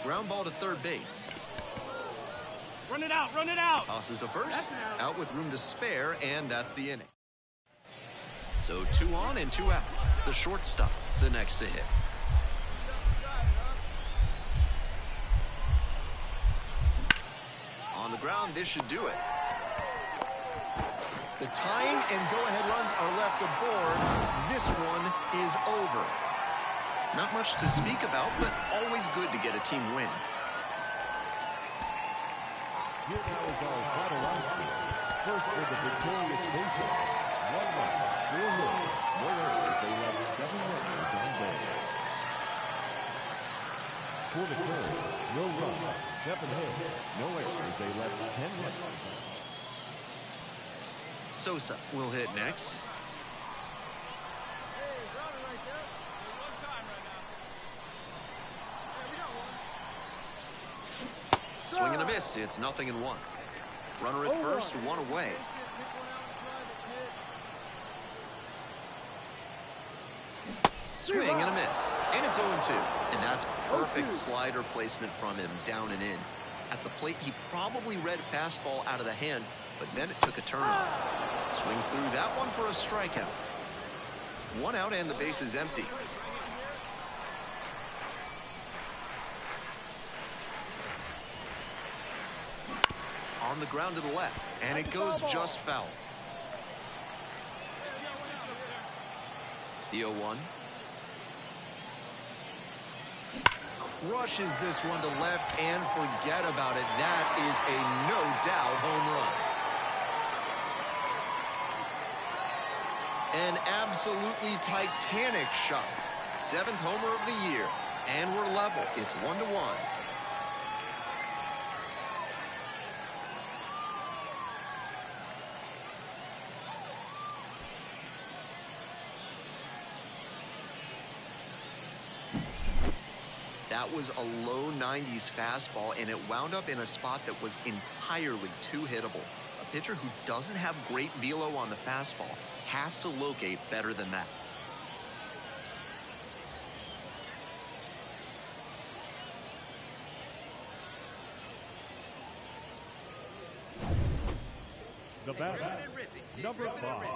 Ground ball to third base. Run it out, run it out. Tosses to first, out with room to spare, and that's the inning. So 2 on and 2 out. The shortstop, the next to hit. On the ground, this should do it. The tying and go-ahead runs are left aboard. This one is over. Not much to speak about, but always good to get a team win. Here now is our final line score. First for the victorious Bay Sox, 1 run, 4 hits, no errors. They left 7 runners on base. For the third, no runs, 7 hits, no errors. They left 10 runners on base. Sosa will hit next. Swing and a miss. It's 0-1. Runner at first, 1 away. Swing and a miss. And it's 0-2. And that's perfect slider placement from him, down and in. At the plate, he probably read fastball out of the hand, but then it took a turn on. Swings through that one for a strikeout. 1 out and the base is empty. On the ground to the left, and it goes just foul. The 0-1. Crushes this one to left, and forget about it. That is a no-doubt home run. An absolutely titanic shot. 7th homer of the year, and we're level. It's 1-1. That was a low 90s fastball, and it wound up in a spot that was entirely too hittable. A pitcher who doesn't have great velo on the fastball has to locate better than that. The batter, number 5.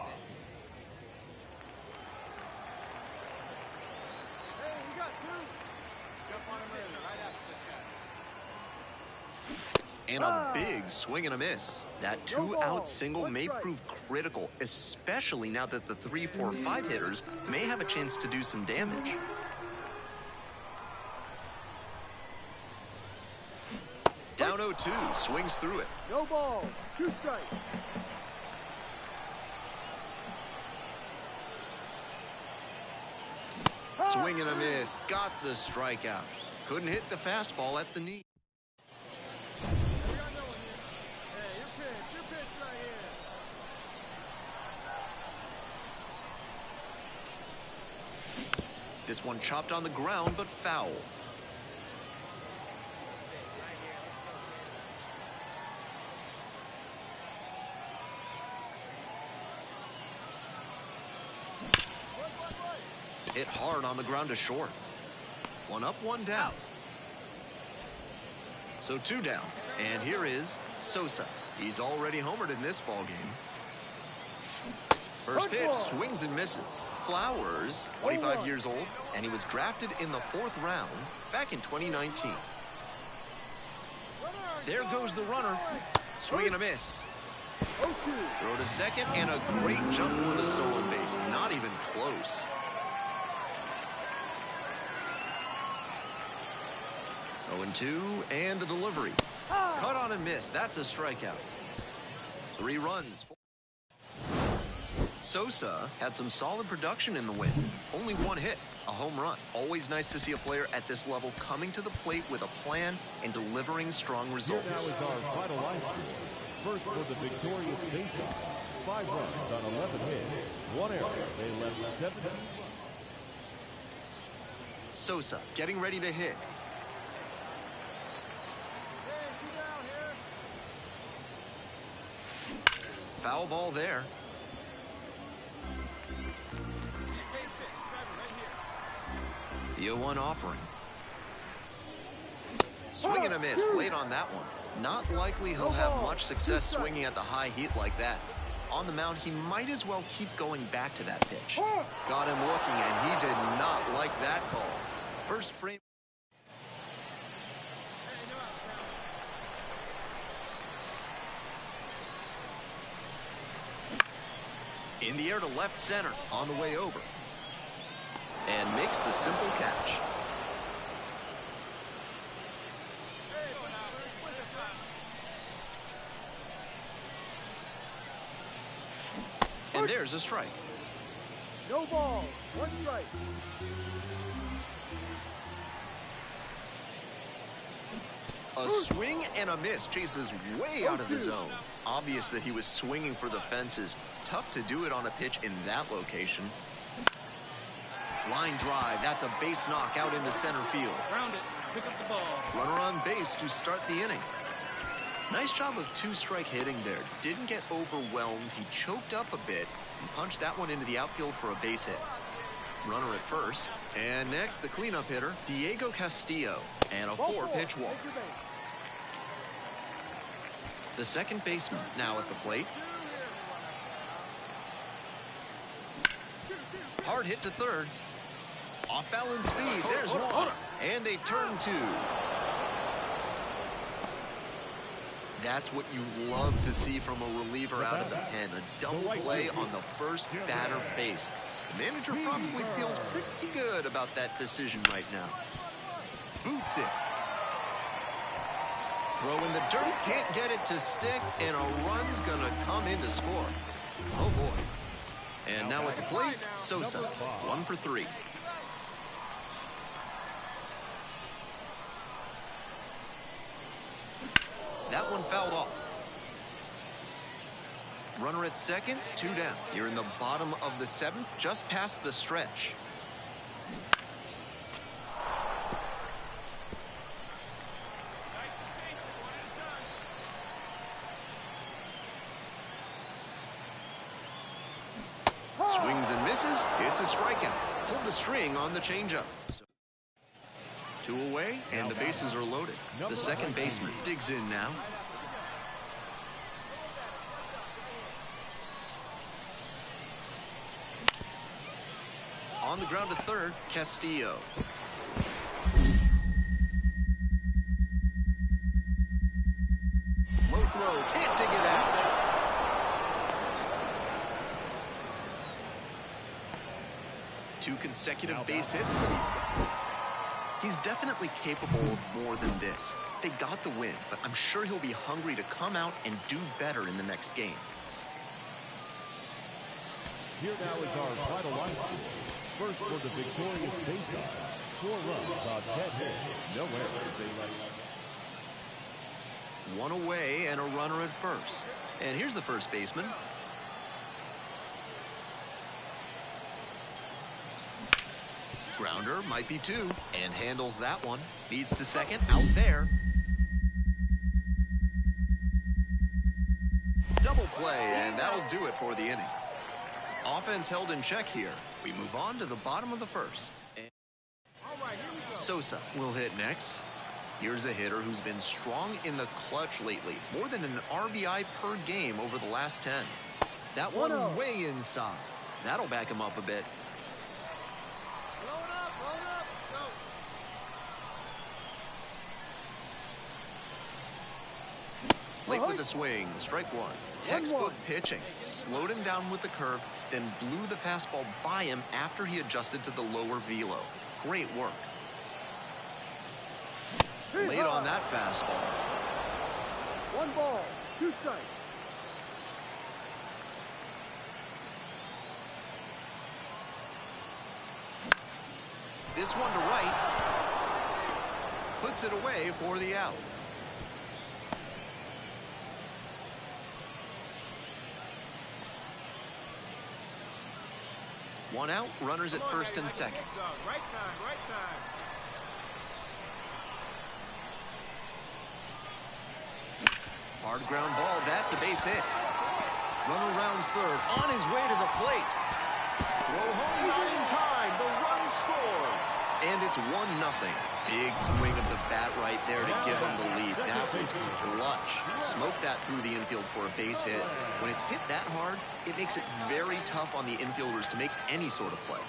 And a big swing and a miss. That 2-out single may prove critical, especially now that the 3, 4, 5 hitters may have a chance to do some damage. Down 0-2, swings through it. No ball, 2 strikes. Swing and a miss, got the strikeout. Couldn't hit the fastball at the knee. This one chopped on the ground, but foul. Hit hard on the ground to short. 1 up, 1 down. So 2 down. And here is Sosa. He's already homered in this ball game. First pitch, swings and misses. Flowers, 25 years old, and he was drafted in the 4th round back in 2019. There goes the runner. Swing and a miss. Throw to second, and a great jump for the stolen base. Not even close. Oh, 0-2, and the delivery. Cut on and miss. That's a strikeout. 3 runs. Sosa had some solid production in the win. Only 1 hit, a home run. Always nice to see a player at this level coming to the plate with a plan and delivering strong results. Here now is our final line score. First for the victorious baseoff. 5 runs on 11 hits, 1 error. They left 17 runs. Sosa getting ready to hit. Foul ball there. The 0-1 offering. Swing and a miss late on that one. Not likely he'll have much success swinging at the high heat like that. On the mound, he might as well keep going back to that pitch. Got him looking, and he did not like that call. First frame. In the air to left center on the way over. And makes the simple catch. And there's a strike. No ball, 1 strike. A swing and a miss, chases way out of the zone. Obvious that he was swinging for the fences. Tough to do it on a pitch in that location. Line drive, that's a base knock out into center field. Ground it, pick up the ball. Runner on base to start the inning. Nice job of 2-strike hitting there. Didn't get overwhelmed. He choked up a bit and punched that one into the outfield for a base hit. Runner at first. And next, the cleanup hitter, Diego Castillo. And a 4-pitch walk. The second baseman now at the plate. Hard hit to third. Off balance speed. There's one. And they turn 2. That's what you love to see from a reliever out of the pen. A double play on the first batter faced. The manager probably feels pretty good about that decision right now. Boots it. Throw in the dirt, can't get it to stick, and a run's gonna come in to score. Oh boy. And now at the plate, Sosa, 1 for 3. That one fouled off. Runner at second, 2 down. You're in the bottom of the 7th, just past the stretch. Swings and misses. It's a strikeout. Pulled the string on the changeup. 2 away, and the bases are loaded. The second baseman digs in now. On the ground to third, Castillo. Low throw, can't dig it out. Two consecutive base hits for these guys. He's definitely capable of more than this. They got the win, but I'm sure he'll be hungry to come out and do better in the next game. Here now is our final line score. First for the victorious faceoff. 4 runs on 10 hits, no errors. 1 away and a runner at first. And here's the first baseman. Grounder might be 2 and handles that one. Feeds to second, out there. Double play, and that'll do it for the inning. Offense held in check here. We move on to the bottom of the first. And Sosa will hit next. Here's a hitter who's been strong in the clutch lately. More than an RBI per game over the last 10. That one way inside. That'll back him up a bit. Late with the swing, strike 1. Textbook pitching. Slowed him down with the curve, then blew the fastball by him after he adjusted to the lower velo. Great work. Late on that fastball. 1 ball, 2 strikes. This one to right. Puts it away for the out. One out, runners at first and second. Right time, right time. Hard ground ball, that's a base hit. Runner rounds third, on his way to the plate. Throw home, not in time, the run scores. And it's 1-0. Big swing of the bat right there to give him the lead. That was clutch. Smoked that through the infield for a base hit. When it's hit that hard, it makes it very tough on the infielders to make any sort of play.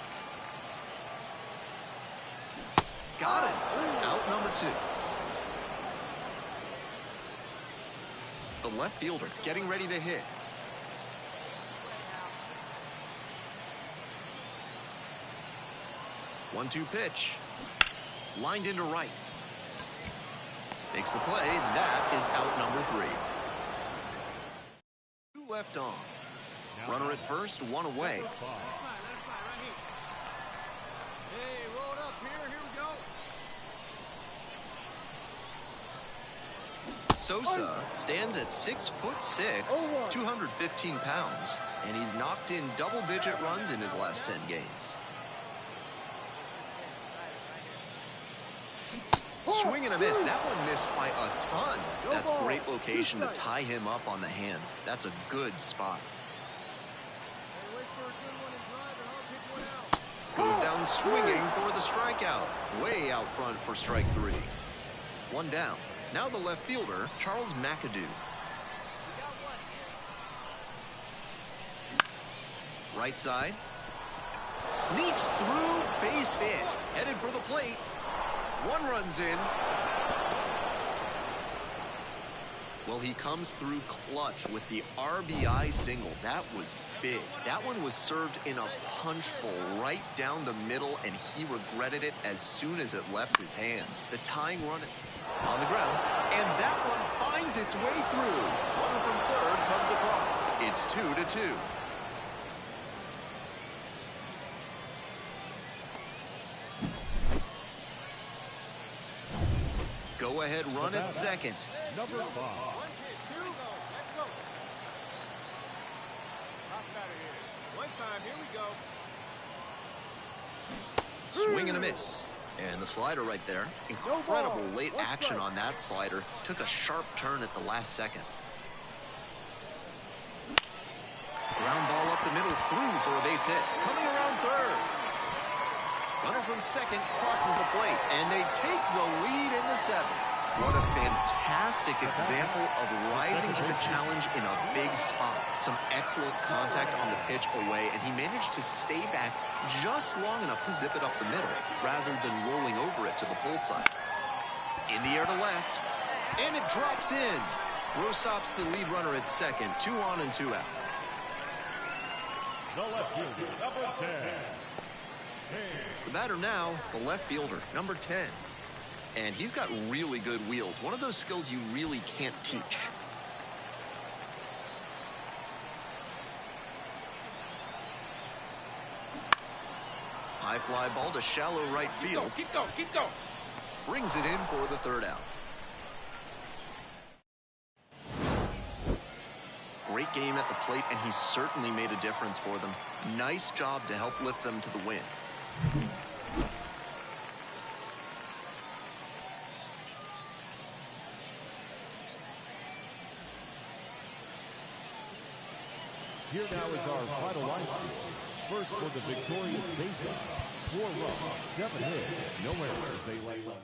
Got it. Out number 2. The left fielder getting ready to hit. One-two pitch. Lined into right. Makes the play. That is out number 3. 2 left on. Runner at first, 1 away. Hey, roll it up here. Here we go. Sosa stands at 6'6", 215 pounds, and he's knocked in double-digit runs in his last 10 games. Swing and a miss. That one missed by a ton. That's great location to tie him up on the hands. That's a good spot. Goes down swinging for the strikeout. Way out front for strike 3. 1 down. Now the left fielder, Charles McAdoo. Right side. Sneaks through, base hit. Headed for the plate. 1 run's in. Well, he comes through clutch with the RBI single. That was big. That one was served in a punch bowl right down the middle, and he regretted it as soon as it left his hand. The tying run on the ground, and that one finds its way through. Runner from third comes across. It's 2-2. Go-ahead run at second. Number 5. One time, here we go. Swing and a miss. And the slider right there. Incredible late action on that slider. Took a sharp turn at the last second. Ground ball up the middle, through for a base hit. Coming around third. Runner from second crosses the plate, and they take the lead in the seventh. What a fantastic example of rising to the challenge in a big spot. Some excellent contact on the pitch away, and he managed to stay back just long enough to zip it up the middle, rather than rolling over it to the pull side. In the air to left, and it drops in. Rowe stops the lead runner at second, 2 on and 2 out. The left fielder, number 10. The batter now, the left fielder, number 10. And he's got really good wheels. One of those skills you really can't teach. High fly ball to shallow right field. Keep going, keep going. Brings it in for the third out. Great game at the plate, and he certainly made a difference for them. Nice job to help lift them to the win. Here now is our final line score. First for the victorious faceoff. 4 runs, 7 hits, no errors. They lay low.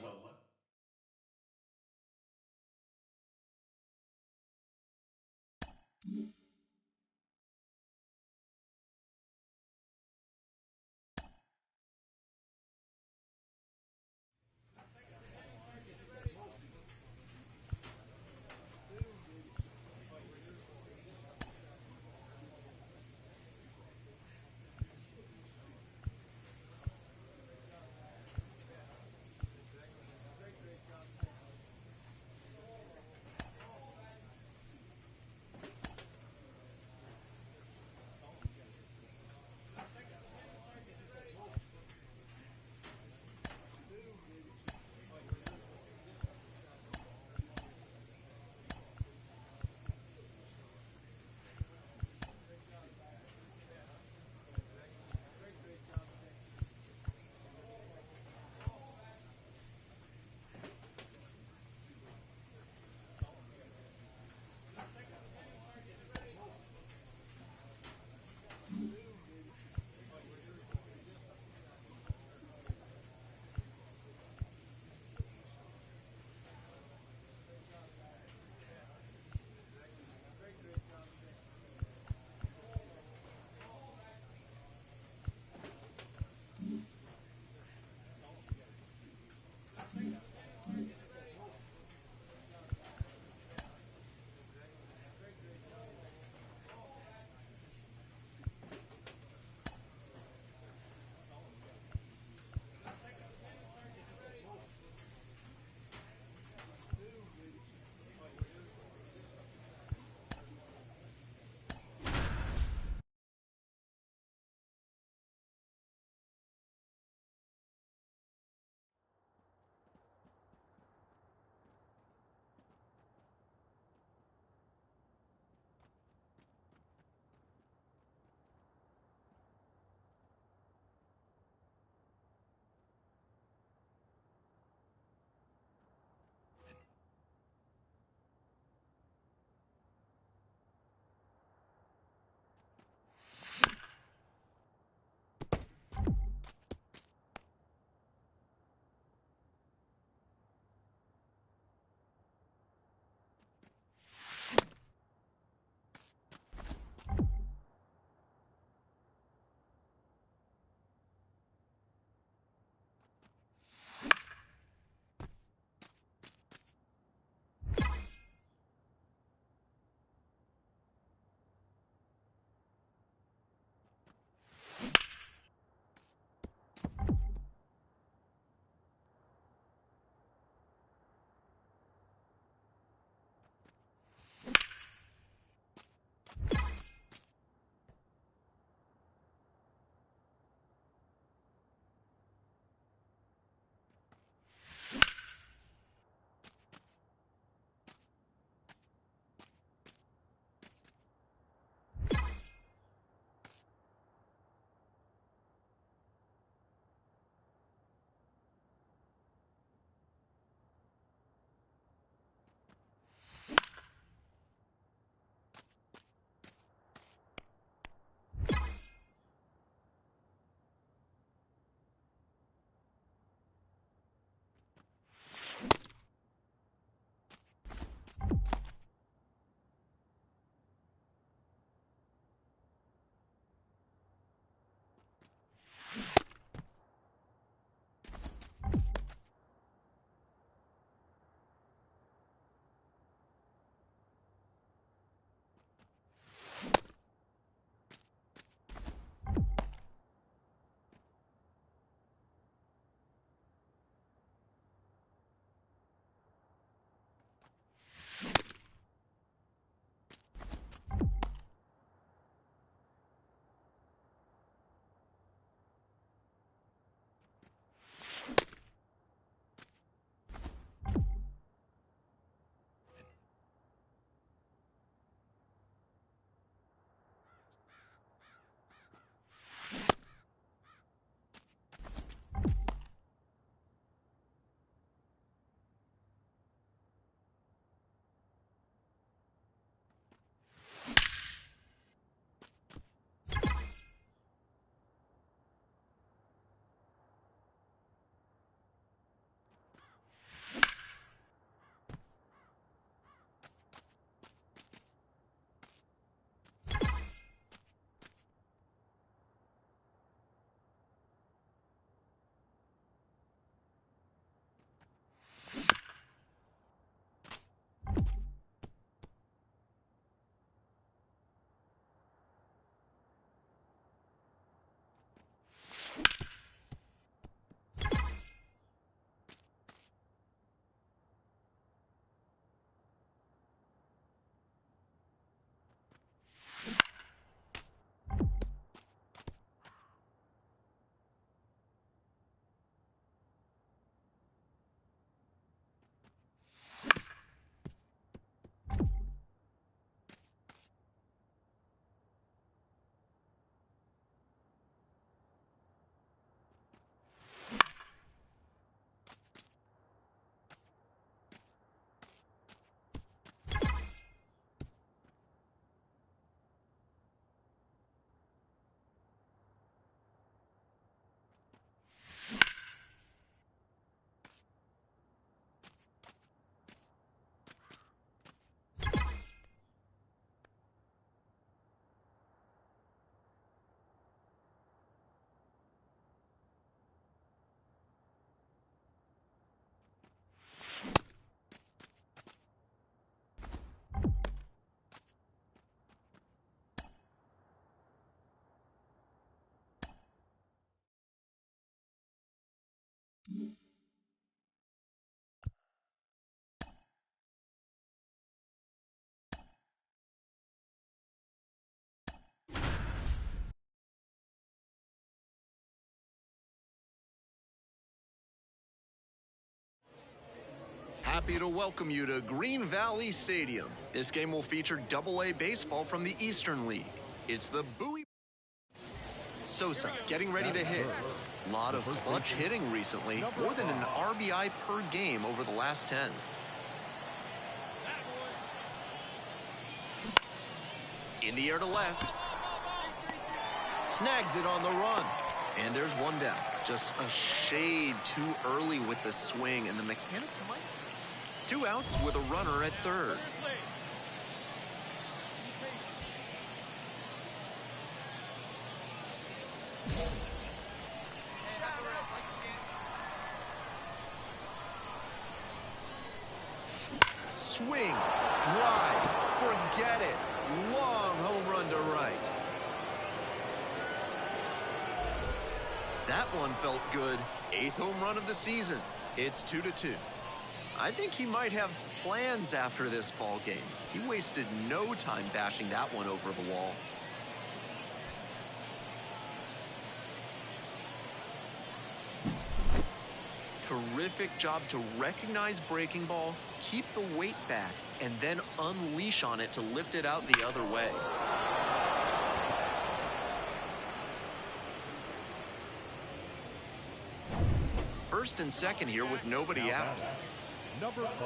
Happy to welcome you to Green Valley Stadium. This game will feature AA baseball from the Eastern League. It's the Bowie. Sosa getting ready to hit. A lot of clutch hitting recently, more than an RBI per game over the last 10. In the air to left. Snags it on the run. And there's one down. Just a shade too early with the swing, and the mechanics might. 2 outs with a runner at third. Swing, drive, forget it. Long home run to right. That one felt good. 8th home run of the season. It's 2-2. I think he might have plans after this ball game. He wasted no time bashing that one over the wall. Terrific job to recognize breaking ball, keep the weight back, and then unleash on it to lift it out the other way. First and second here with nobody out. Number 5.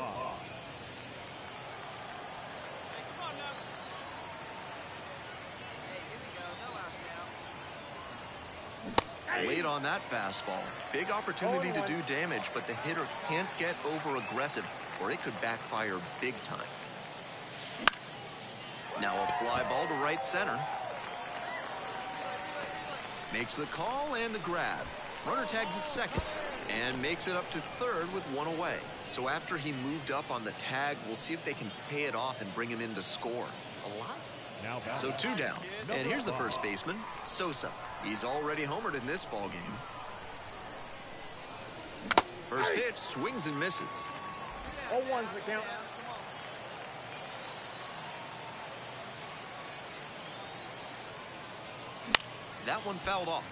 Late on that fastball. Big opportunity to do damage, but the hitter can't get over aggressive or it could backfire big time. Now a fly ball to right center. Makes the call and the grab. Runner tags at second and makes it up to third with 1 away. So after he moved up on the tag, we'll see if they can pay it off and bring him in to score. A lot. So 2 down. And here's the first baseman, Sosa. He's already homered in this ball game. First pitch, swings and misses. 0-1's the count. That one fouled off.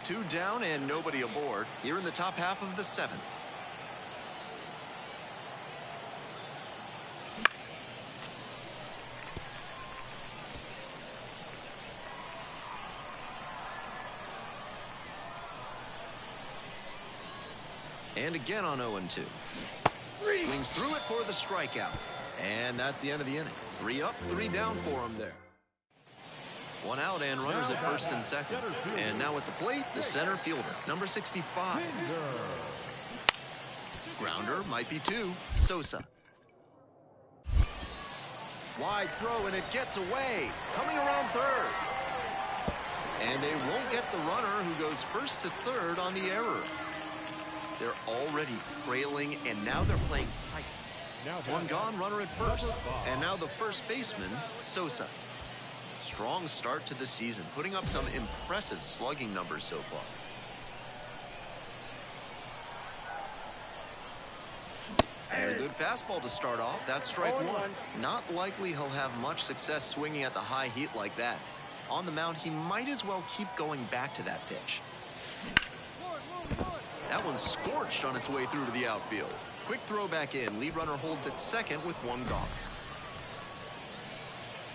2 down and nobody aboard here in the top half of the 7th. And again on 0-2. Swings through it for the strikeout. And that's the end of the inning. 3 up, 3 down for him there. 1 out and runners at first and second. And now at the plate, the center fielder, number 65. Grounder might be 2. Sosa. Wide throw and it gets away. Coming around third. And they won't get the runner who goes first to third on the error. They're already trailing, and now they're playing tight. 1 gone, runner at first. And now the first baseman, Sosa. Strong start to the season, putting up some impressive slugging numbers so far. And a good fastball to start off. That's strike 1. Not likely he'll have much success swinging at the high heat like that. On the mound, he might as well keep going back to that pitch. That one's scorched on its way through to the outfield. Quick throw back in. Lead runner holds at second with 1 gone.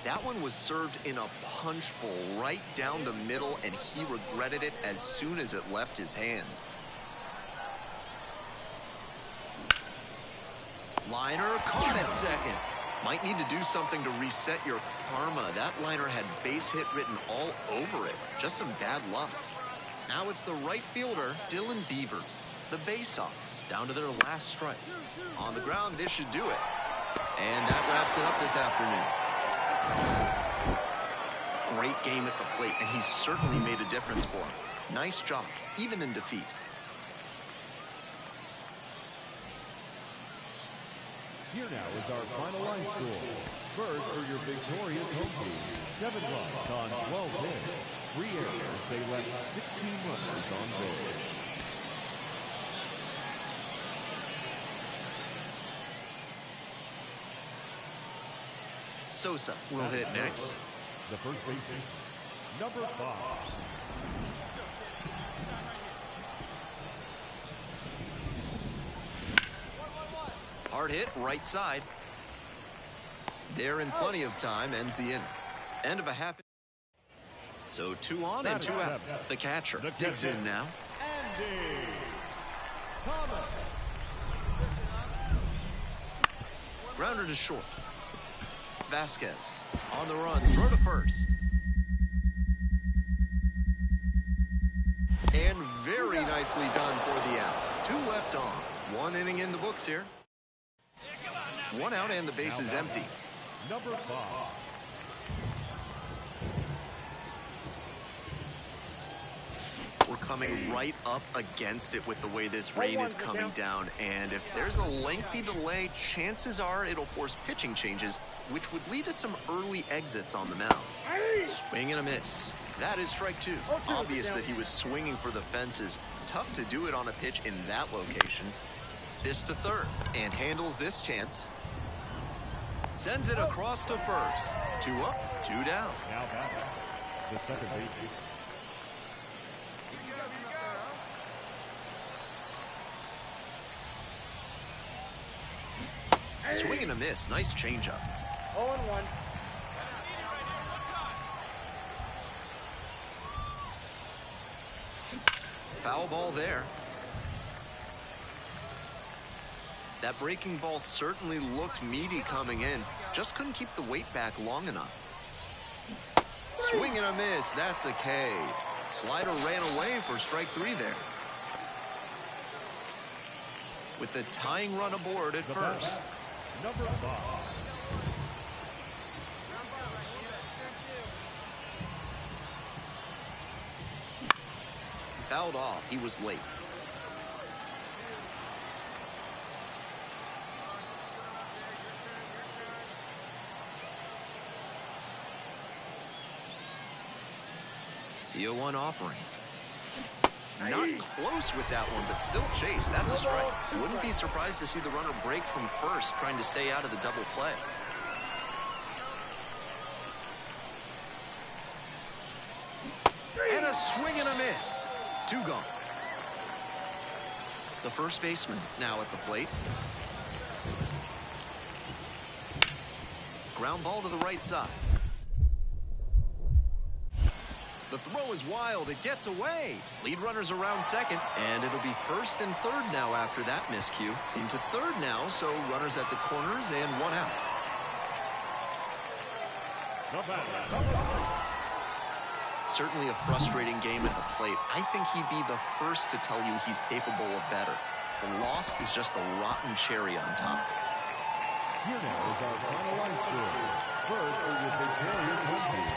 That one was served in a punch bowl right down the middle, and he regretted it as soon as it left his hand. Liner caught at second. Might need to do something to reset your karma. That liner had base hit written all over it. Just some bad luck. Now it's the right fielder, Dylan Beavers. The Bay Sox down to their last strike. On the ground, this should do it. And that wraps it up this afternoon. Great game at the plate, and he's certainly made a difference for him. Nice job, even in defeat. Here now is our final line score. First for your victorious home team, 7 runs on 12 hits. 3 errors, they left 16 runners on base. Sosa will hit next. The first baseman, number 5. Hard hit, right side. There in plenty of time, ends the inning. End of a half. So 2 on and 2 out. The catcher digs in now. Grounder to short. Vasquez on the run, throw to first. And very nicely done for the out. 2 left on. 1 inning in the books here. 1 out and the base is empty. Number 5. We're coming right up against it with the way this rain is coming down, and if there's a lengthy delay, chances are it'll force pitching changes, which would lead to some early exits on the mound. Swing and a miss. That is strike 2. Obvious that he was swinging for the fences. Tough to do it on a pitch in that location. This to third, and handles this chance. Sends it across to first. 2 up, 2 down. Now back. The second baseman. Swing and a miss. Nice changeup. 0-1. Foul ball there. That breaking ball certainly looked meaty coming in. Just couldn't keep the weight back long enough. Swing and a miss. That's a K. Slider ran away for strike 3 there. With the tying run aboard at first. Number 5. Fouled off. He was late. The 0-1 offering. Not close with that one, but still chase. That's a strike. Wouldn't be surprised to see the runner break from first, trying to stay out of the double play. And a swing and a miss. 2 gone. The first baseman now at the plate. Ground ball to the right side. The throw is wild. It gets away. Lead runner's around second, and it'll be first and third now after that miscue. Into third now, so runners at the corners and 1 out. Certainly a frustrating game at the plate. I think he'd be the first to tell you he's capable of better. The loss is just a rotten cherry on top. Here now is our final line score. First, for your victorious home team,